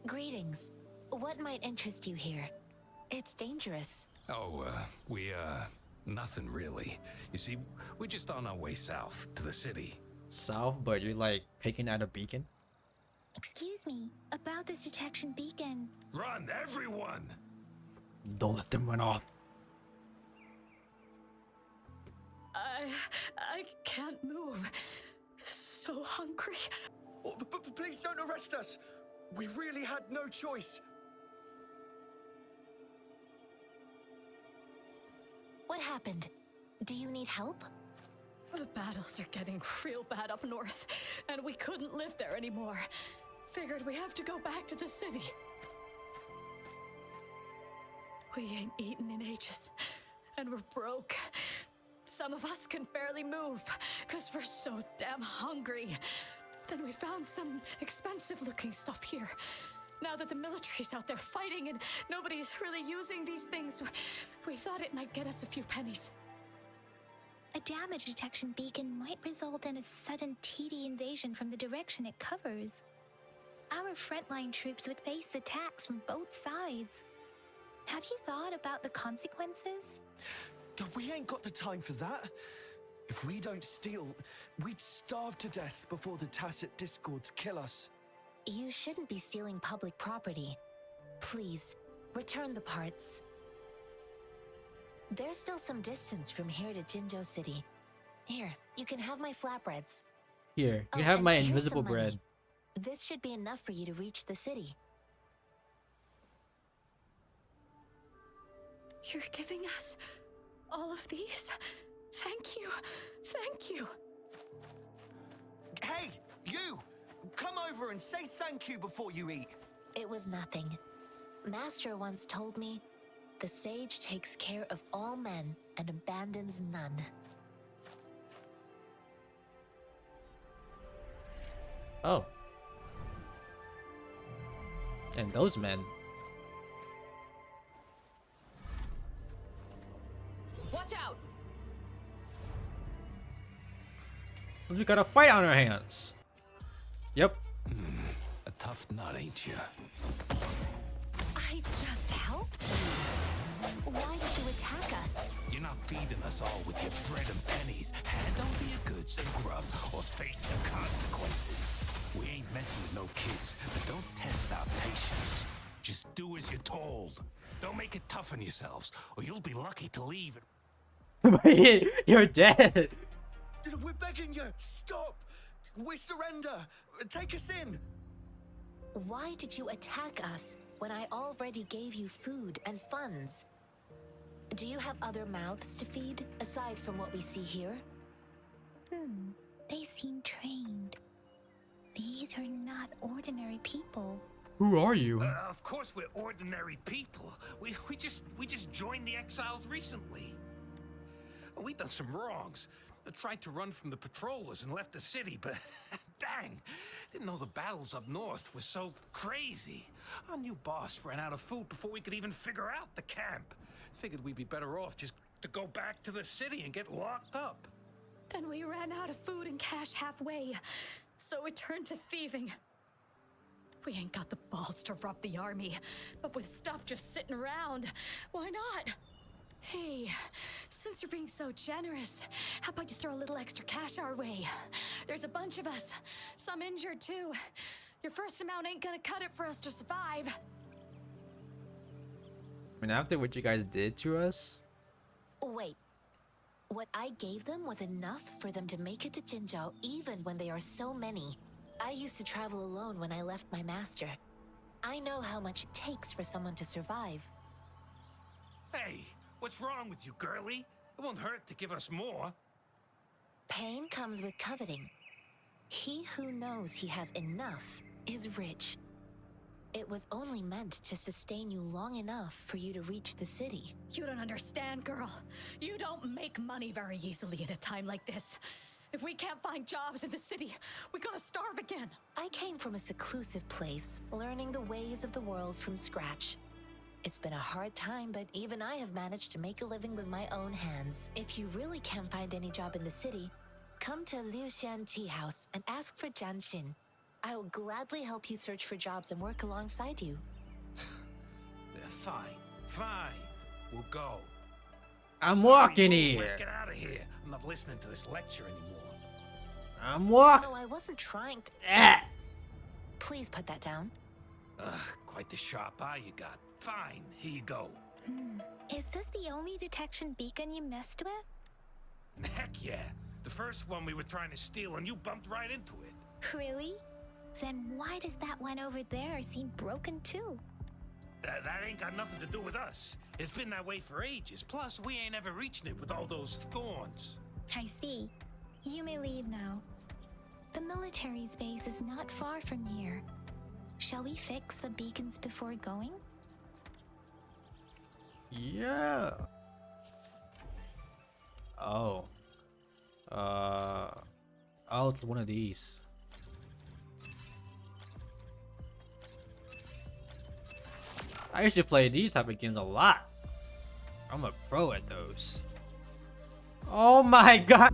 S2: Greetings. What might interest you here? It's dangerous.
S10: Oh, nothing really. You see, we're just on our way south to the city.
S1: South, but you're like picking at a beacon?
S3: Excuse me, about this detection beacon.
S10: Run, everyone!
S1: Don't let them run off.
S6: I can't move. So hungry.
S9: Oh, please don't arrest us! We really had no choice.
S2: What happened? Do you need help?
S6: The battles are getting real bad up north, and we couldn't live there anymore. Figured we have to go back to the city. We ain't eaten in ages, and we're broke. Some of us can barely move, because we're so damn hungry. Then we found some expensive-looking stuff here. Now that the military's out there fighting and nobody's really using these things, we thought it might get us a few pennies.
S3: A damage detection beacon might result in a sudden TD invasion from the direction it covers. Our frontline troops would face attacks from both sides. Have you thought about the consequences?
S9: We ain't got the time for that. If we don't steal, we'd starve to death before the Tacit Discords kill us.
S2: You shouldn't be stealing public property. Please, return the parts. There's still some distance from here to Jinzhou City. Here, you can have my flatbreads.
S1: Here, you can
S2: Oh,
S1: have
S2: and
S1: my
S2: here's
S1: invisible
S2: some money.
S1: bread.
S2: This should be enough for you to reach the city.
S6: You're giving us all of these? Thank you. Thank you.
S9: Hey, you! Come over and say thank you before you eat.
S2: It was nothing. Master once told me, the sage takes care of all men and abandons none.
S1: Oh. And those men. 'Cause we got a fight on our hands. Yep.
S10: A tough nut, ain't you?
S2: I just helped you. Why did you attack us?
S10: You're not feeding us all with your bread and pennies. Hand over your goods and grub, or face the consequences. We ain't messing with no kids, but don't test our patience. Just do as you're told. Don't make it tough on yourselves, or you'll be lucky to leave.
S1: You're dead.
S9: We're begging you, stop! We surrender! Take us in!
S3: Why did you attack us when I already gave you food and funds? Do you have other mouths to feed, aside from what we see here? They seem trained. These are not ordinary people.
S1: Who are you?
S10: Of course we're ordinary people. We just joined the exiles recently. We've done some wrongs. I tried to run from the patrollers and left the city, but dang, didn't know the battles up north were so crazy. Our new boss ran out of food before we could even figure out the camp. Figured we'd be better off just to go back to the city and get locked up.
S6: Then we ran out of food and cash halfway, so we turned to thieving. We ain't got the balls to rob the army, but with stuff just sitting around, why not? Hey, since you're being so generous, how about you throw a little extra cash our way? There's a bunch of us, some injured too. Your first amount ain't gonna cut it for us to survive.
S1: I mean, after what you guys did to us.
S3: Wait. What I gave them was enough for them to make it to Jinzhou even when they are so many. I used to travel alone when I left my master. I know how much it takes for someone to survive.
S10: Hey, what's wrong with you, girlie? It won't hurt to give us more.
S3: Pain comes with coveting. He who knows he has enough is rich. It was only meant to sustain you long enough for you to reach the city.
S6: You don't understand, girl. You don't make money very easily at a time like this. If we can't find jobs in the city, we're gonna starve again.
S3: I came from a seclusive place, learning the ways of the world from scratch. It's been a hard time, but even I have managed to make a living with my own hands. If you really can't find any job in the city, come to Liu Xian Tea House and ask for Jian Xin. I will gladly help you search for jobs and work alongside you.
S10: Yeah, fine. We'll go.
S1: I'm walking
S10: Hurry,
S1: here.
S10: Let's get out of here. I'm not listening to this lecture anymore.
S1: I'm walking.
S3: No, I wasn't trying to. Please put that down.
S10: Quite the sharp eye you got. Fine, here you go.
S3: Is this the only detection beacon you messed with?
S10: Heck yeah. The first one we were trying to steal and you bumped right into it.
S3: Really? Then why does that one over there seem broken too?
S10: That ain't got nothing to do with us. It's been that way for ages. Plus, we ain't ever reaching it with all those thorns.
S3: I see. You may leave now. The military's base is not far from here. Shall we fix the beacons before going?
S1: Yeah. Oh. Oh, it's one of these. I used to play these type of games a lot. I'm a pro at those. Oh my god.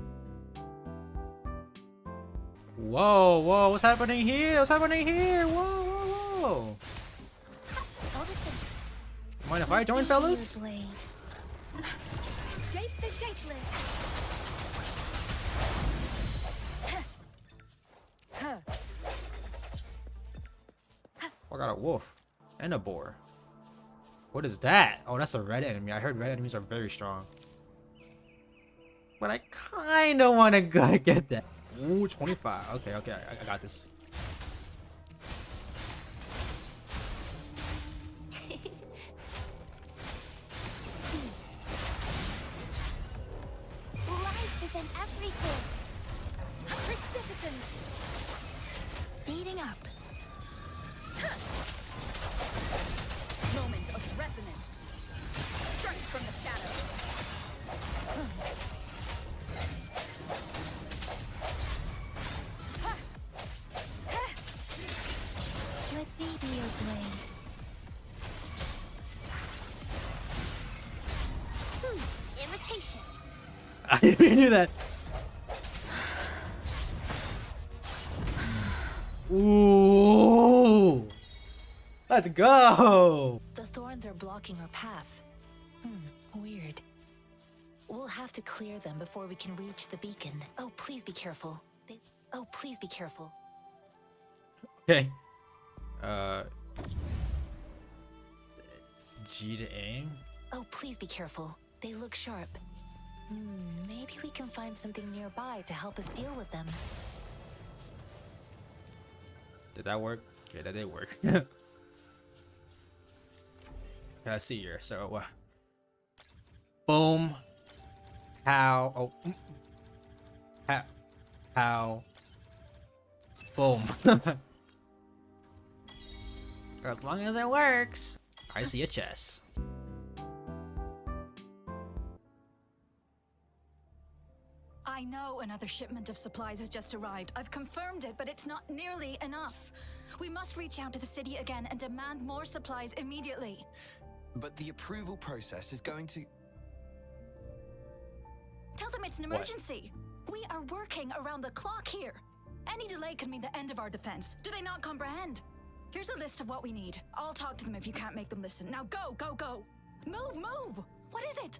S1: Whoa, what's happening here? What's happening here? Whoa.
S3: Photosynthesis.
S1: Mind if I join, fellas?
S3: Blade.
S6: Shape the shapeless.
S1: I got a wolf and a boar. What is that? Oh, that's a red enemy. I heard red enemies are very strong. But I kind of want to go get that. Ooh, 25. Okay, I got this.
S3: Life is in everything. Precipitant. Speeding up.
S6: Moment of resonance. Strike from the shadows.
S3: Let me be your blade. Imitation.
S1: I didn't even do that. Ooh! Let's go!
S3: The thorns are blocking our path. Weird. We'll have to clear them before we can reach the beacon. Oh, please be careful. Oh, please be careful.
S1: Okay. G to aim?
S3: Oh, please be careful. They look sharp. Maybe we can find something nearby to help us deal with them.
S1: Did that work? Okay, that did work. Let's see here. So, boom. How? Oh. How? Boom. As long as it works. I see a chest.
S11: I know another shipment of supplies has just arrived. I've confirmed it, but it's not nearly enough. We must reach out to the city again and demand more supplies immediately.
S9: But the approval process is going to...
S11: Tell them it's an emergency. We are working around the clock here. Any delay could mean the end of our defense. Do they not comprehend? Here's a list of what we need. I'll talk to them if you can't make them listen. Now go, go, go! Move, move! What is it?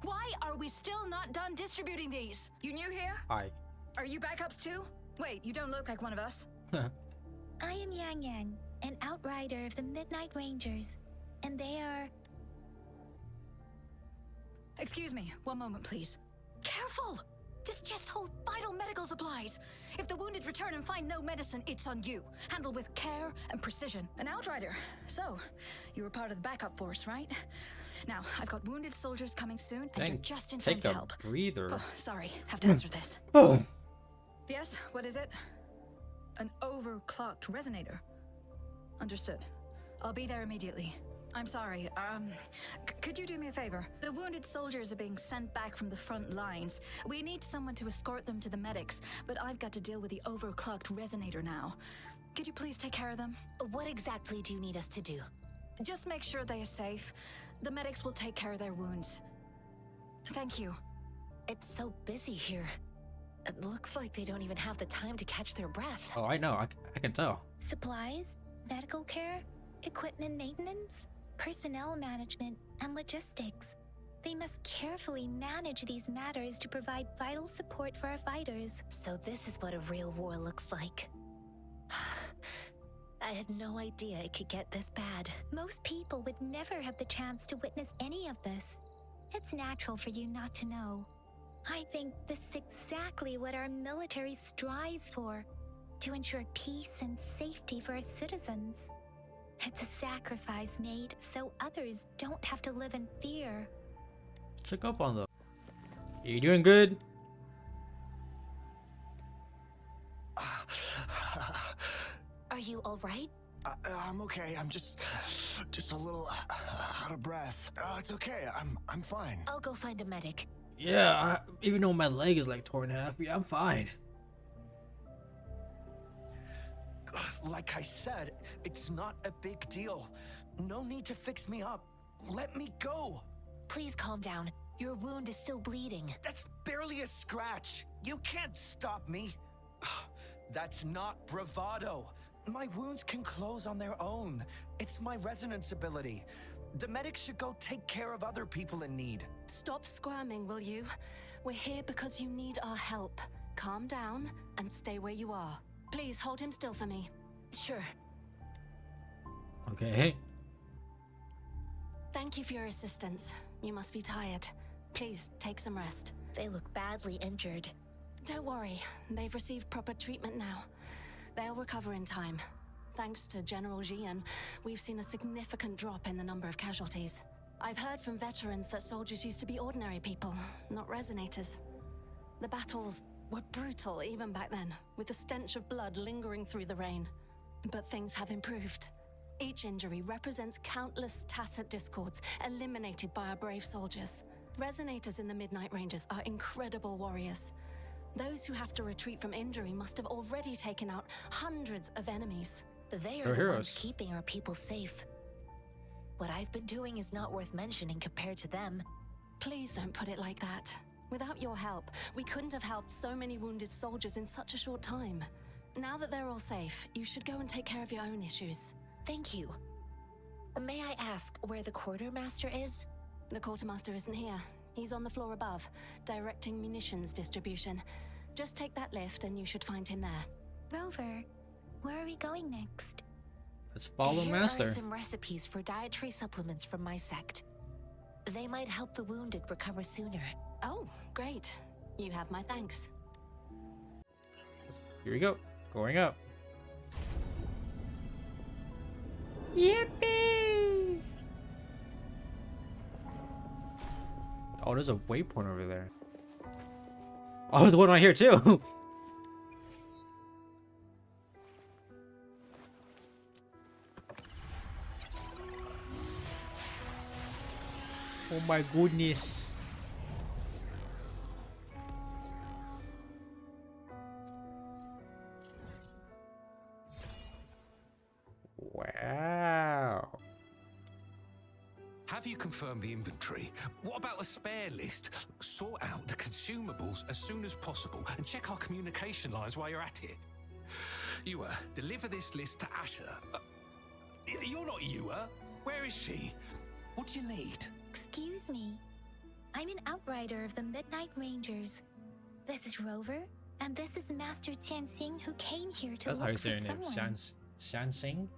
S11: Why are we still not done distributing these? You new here?
S1: Hi.
S11: Are you backups too? Wait, you don't look like one of us.
S3: I am Yang Yang, an outrider of the Midnight Rangers, and they are...
S11: Excuse me, one moment please. Careful! This chest holds vital medical supplies. If the wounded return and find no medicine, it's on you. Handle with care and precision. An outrider. So, you were part of the backup force, right? Now, I've got wounded soldiers coming soon, and you're just in time
S1: Take
S11: to
S1: a
S11: help.
S1: breather.
S11: Oh, sorry, have to answer this.
S1: Oh.
S11: Yes, what is it? An overclocked resonator. Understood. I'll be there immediately. I'm sorry, could you do me a favor? The wounded soldiers are being sent back from the front lines. We need someone to escort them to the medics, but I've got to deal with the overclocked resonator now. Could you please take care of them?
S3: What exactly do you need us to do?
S11: Just make sure they are safe. The medics will take care of their wounds. Thank you.
S3: It's so busy here. It looks like they don't even have the time to catch their breath.
S1: Oh, I know. I can tell.
S3: Supplies, medical care, equipment maintenance, personnel management, and logistics. They must carefully manage these matters to provide vital support for our fighters. So this is what a real war looks like. I had no idea it could get this bad. Most people would never have the chance to witness any of this. It's natural for you not to know. I think this is exactly what our military strives for, to ensure peace and safety for our citizens. It's a sacrifice made so others don't have to live in fear.
S1: Check up on them. You doing good?
S3: Are you all right?
S12: I'm okay. I'm just a little out of breath. It's okay. I'm fine.
S3: I'll go find a medic.
S1: Yeah, even though my leg is like torn in half, yeah, I'm fine.
S9: Like I said, it's not a big deal. No need to fix me up. Let me go.
S3: Please calm down. Your wound is still bleeding.
S9: That's barely a scratch. You can't stop me. That's not bravado. My wounds can close on their own. It's my resonance ability. The medics should go take care of other people in need.
S6: Stop squirming, will you? We're here because you need our help. Calm down and stay where you are. Please hold him still for me.
S3: Sure.
S1: Okay.
S6: Thank you for your assistance. You must be tired. Please take some rest.
S3: They look badly injured.
S6: Don't worry, they've received proper treatment now. They'll recover in time. Thanks to General Jian, we've seen a significant drop in the number of casualties. I've heard from veterans that soldiers used to be ordinary people, not resonators. The battles were brutal even back then, with the stench of blood lingering through the rain. But things have improved. Each injury represents countless tacit discords eliminated by our brave soldiers. Resonators in the Midnight Rangers are incredible warriors. Those who have to retreat from injury must have already taken out hundreds of enemies.
S3: They
S1: They're
S3: are the
S1: heroes.
S3: ones keeping our people safe. What I've been doing is not worth mentioning compared to them.
S6: Please don't put it like that. Without your help, we couldn't have helped so many wounded soldiers in such a short time.
S13: Now that they're all safe, you should go and take care of your own issues.
S3: Thank you. May I ask where the quartermaster is?
S13: The quartermaster isn't here. He's on the floor above, directing munitions distribution. Just take that lift and you should find him there.
S3: Rover, where are we going next?
S1: Let's follow
S3: Here
S1: Master.
S3: are some recipes for dietary supplements from my sect. They might help the wounded recover sooner.
S13: Oh, great. You have my thanks.
S1: Here we go. Going up. Yippee! Oh, there's a waypoint over there. Oh, there's one right here too. Oh my goodness. Wow.
S10: Have you confirmed the inventory? What about the spare list? Sort out the consumables as soon as possible and check our communication lines while you're at it. Ewa, deliver this list to Asher. You're not Ewa. Where is she? What do you need?
S3: Excuse me. I'm an outrider of the Midnight Rangers. This is Rover, and this is Master Tianxing, who came here to
S1: That's how you
S3: look
S1: say
S3: for
S1: your name.
S3: someone.
S1: Xiansing?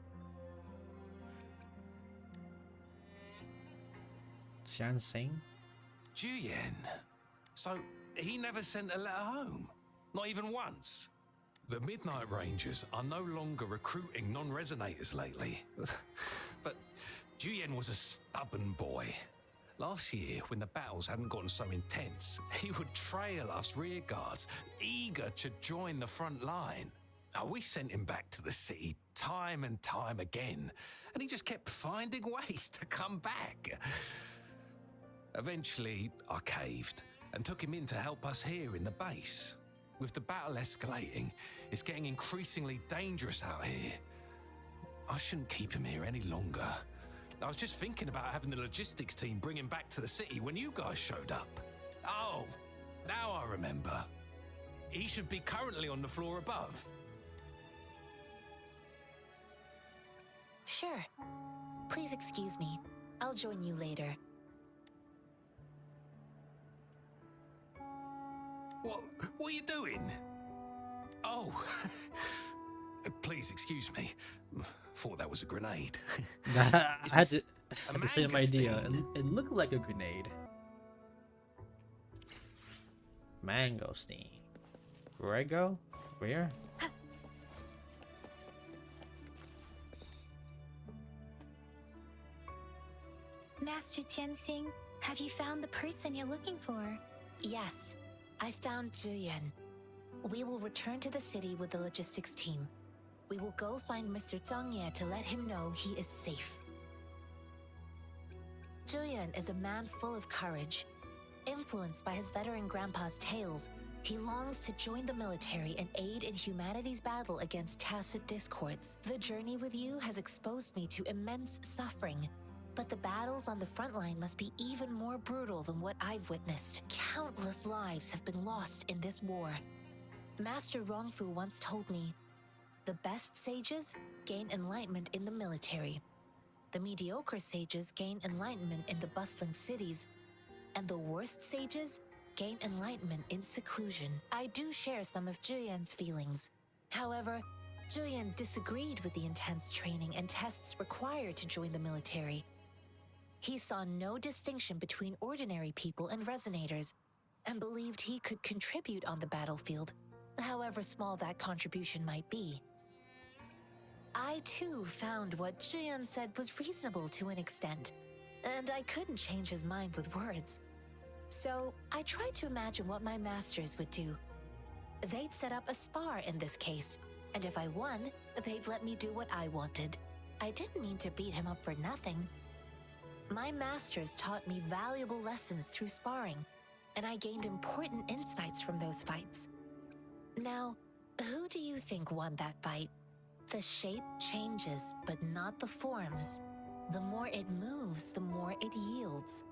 S1: Xiansing?
S10: Juyen. So, he never sent a letter home? Not even once? The Midnight Rangers are no longer recruiting non-resonators lately. But Juyen was a stubborn boy. Last year, when the battles hadn't gotten so intense, he would trail us rearguards, eager to join the front line. We sent him back to the city time and time again, and he just kept finding ways to come back. Eventually, I caved and took him in to help us here in the base. With the battle escalating, it's getting increasingly dangerous out here. I shouldn't keep him here any longer. I was just thinking about having the logistics team bring him back to the city when you guys showed up. Oh, now I remember. He should be currently on the floor above.
S3: Sure. Please excuse me. I'll join you later.
S10: What are you doing? Oh, please excuse me. Thought that was a grenade.
S1: I had to
S10: a
S1: say my idea.
S10: mangosteen?
S1: It looked like a grenade. Mangosteen. Where I go? Where?
S3: Master Tianxing, have you found the person you're looking for? Yes, I found Juyen. We will return to the city with the logistics team. We will go find Mr. Zhang Ye to let him know he is safe. Juyen is a man full of courage. Influenced by his veteran grandpa's tales, he longs to join the military and aid in humanity's battle against tacit discords. The journey with you has exposed me to immense suffering, but the battles on the front line must be even more brutal than what I've witnessed. Countless lives have been lost in this war. Master Rongfu once told me, the best sages gain enlightenment in the military. The mediocre sages gain enlightenment in the bustling cities, and the worst sages gain enlightenment in seclusion. I do share some of Juyen's feelings. However, Juyen disagreed with the intense training and tests required to join the military. He saw no distinction between ordinary people and resonators, and believed he could contribute on the battlefield, however small that contribution might be. I too found what Juyen said was reasonable to an extent, and I couldn't change his mind with words. So I tried to imagine what my masters would do. They'd set up a spar in this case, and if I won, they'd let me do what I wanted. I didn't mean to beat him up for nothing. My masters taught me valuable lessons through sparring, and I gained important insights from those fights. Now, who do you think won that fight? The shape changes, but not the forms. The more it moves, the more it yields.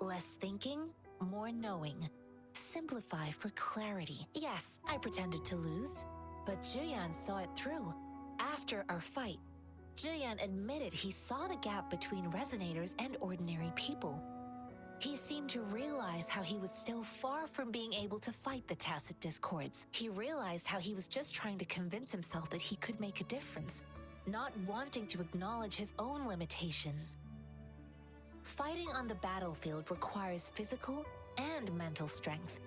S3: Less thinking, more knowing. Simplify for clarity. Yes, I pretended to lose.
S14: But Juyan saw it through. After our fight, Juyan admitted he saw the gap between resonators and ordinary people. He seemed to realize how he was still far from being able to fight the tacit discords. He realized how he was just trying to convince himself that he could make a difference, not wanting to acknowledge his own limitations. Fighting on the battlefield requires physical and mental strength,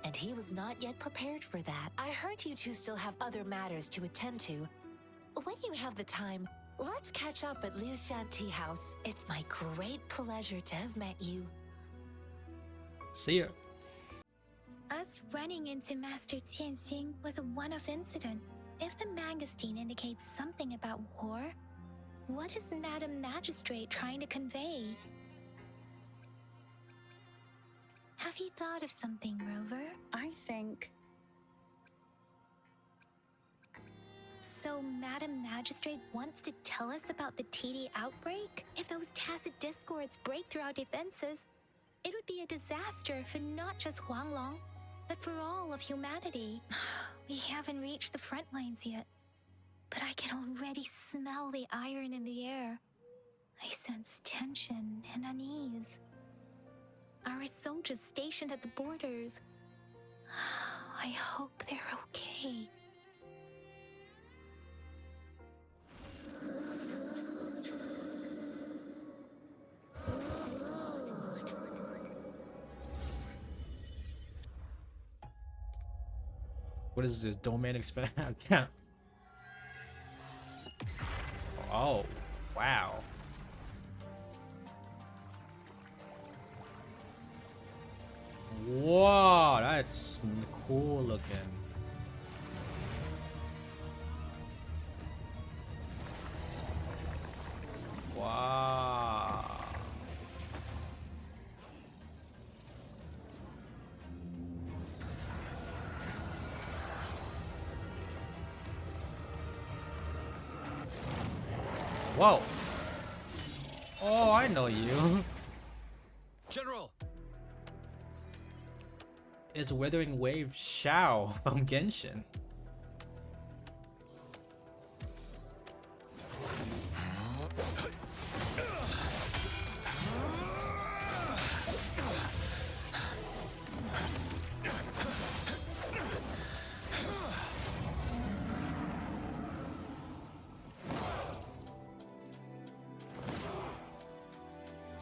S14: and he was not yet prepared for that. I heard you two still have other matters to attend to. When you have the time, let's catch up at Liu Shan Tea House. It's my great pleasure to have met you.
S1: See ya.
S3: Us running into Master Tianxing was a one-off incident. If the magazine indicates something about war, what is Madam Magistrate trying to convey? Have you thought of something, Rover?
S6: I think...
S3: So Madam Magistrate wants to tell us about the TD outbreak? If those tacit discords break through our defenses, it would be a disaster for not just Huanglong, but for all of humanity. We haven't reached the front lines yet, but I can already smell the iron in the air. I sense tension and unease. Our soldiers stationed at the borders, I hope they're okay.
S1: What is this? Domain expand account. Oh, wow. Whoa, that's cool looking. Wow. Whoa. Oh, I know you.
S8: General!
S1: It's Wuthering Wave Xiao from Genshin.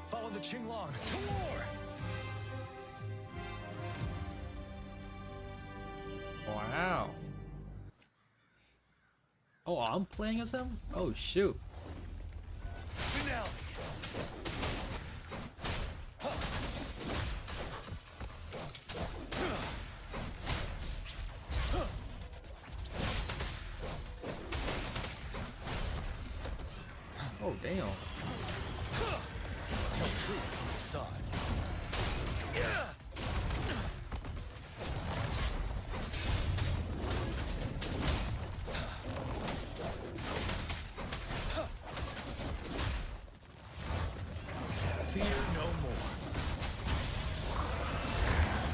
S8: Follow the Qinglong to war!
S1: Wow. Oh, I'm playing as him? Oh, shoot.
S8: Finale!
S1: Oh, damn.
S8: Tell truth from the side. Fear no more.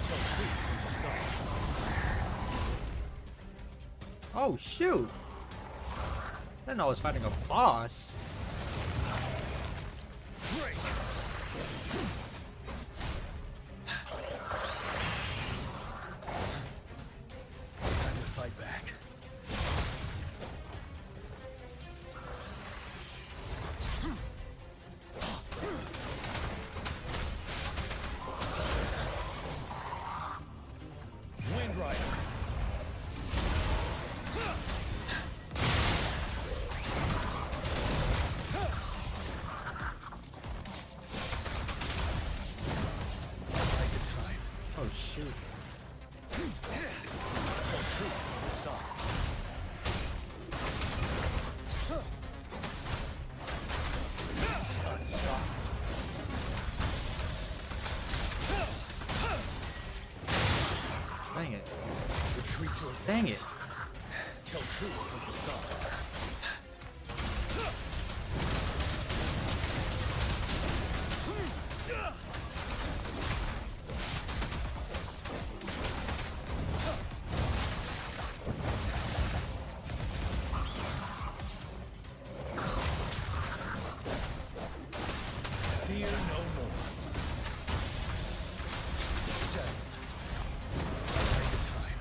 S8: Tell truth from the side.
S1: Oh, shoot. I didn't know I was fighting a boss.
S8: Break! Time to fight back. Wind Rider. Bide the time.
S1: Oh, shoot.
S8: Tell truth from the side. Unstoppable.
S1: Dang it.
S8: Retreat to advance.
S1: Dang it.
S8: Tell truth from the side.
S15: Fear no more. Settled. Take the time.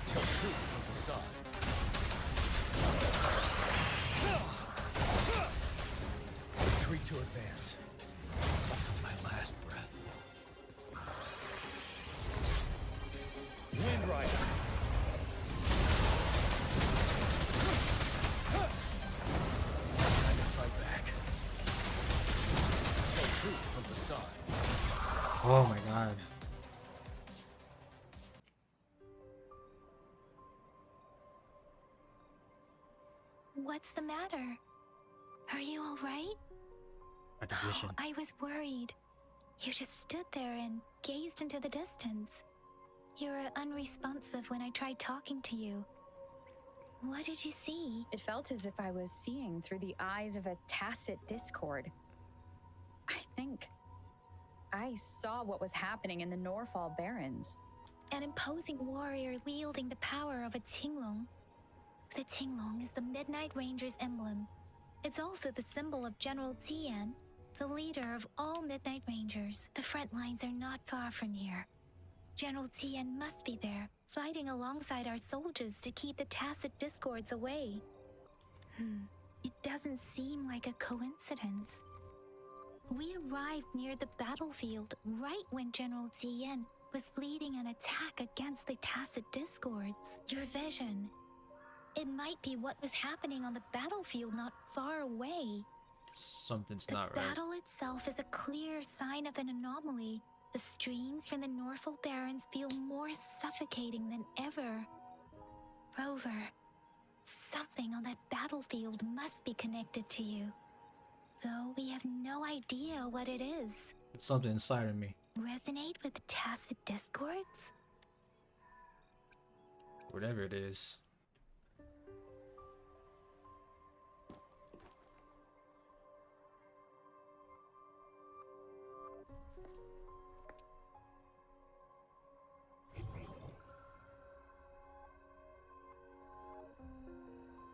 S15: Tell truth from facade. Retreat to advance. Until my last breath. Wind Rider. Time to fight back. Tell truth from facade.
S1: Oh my god.
S3: What's the matter? Are you all right?
S1: Recognition.
S3: I was worried. You just stood there and gazed into the distance. You were unresponsive when I tried talking to you. What did you see?
S6: It felt as if I was seeing through the eyes of a tacit discord. I think I saw what was happening in the Norfall Barrens.
S3: An imposing warrior wielding the power of a Tinglong. The Tinglong is the Midnight Ranger's emblem. It's also the symbol of General Tian, the leader of all Midnight Rangers. The front lines are not far from here. General Tian must be there, fighting alongside our soldiers to keep the tacit discords away. It doesn't seem like a coincidence. We arrived near the battlefield right when General Tian was leading an attack against the tacit discords. Your vision. It might be what was happening on the battlefield not far away.
S1: Something's
S3: The
S1: not right.
S3: battle itself is a clear sign of an anomaly. The streams from the Norfall Barrens feel more suffocating than ever. Rover, something on that battlefield must be connected to you. Though we have no idea what it is.
S1: It's something inside of me.
S3: Resonate with the tacit discords?
S1: Whatever it is.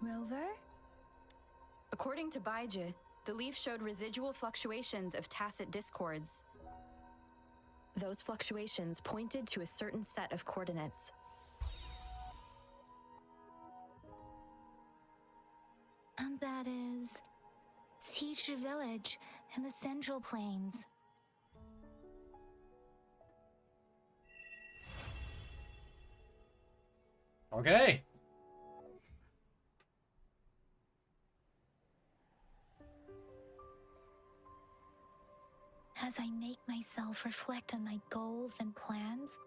S3: Rover?
S6: According to Baiji, the leaf showed residual fluctuations of tacit discords. Those fluctuations pointed to a certain set of coordinates.
S3: And that is Teacher Village in the Central Plains.
S1: Okay.
S3: As I make myself reflect on my goals and plans,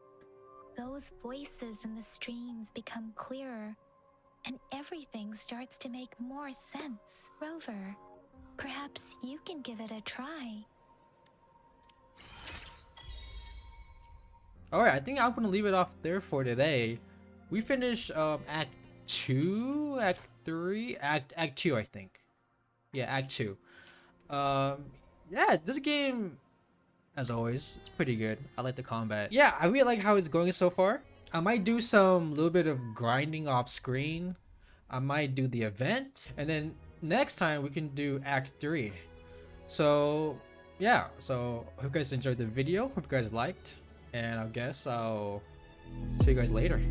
S3: those voices in the streams become clearer, and everything starts to make more sense. Rover, perhaps you can give it a try.
S1: Alright, I think I'm gonna leave it off there for today. We finished Act 2, Act 3, Act 2, I think. Yeah, Act 2. Yeah, this game, as always, it's pretty good. I like the combat. Yeah, I really like how it's going so far. I might do some little bit of grinding off screen. I might do the event, and then next time we can do Act 3. So yeah, so hope you guys enjoyed the video. Hope you guys liked, and I guess I'll see you guys later.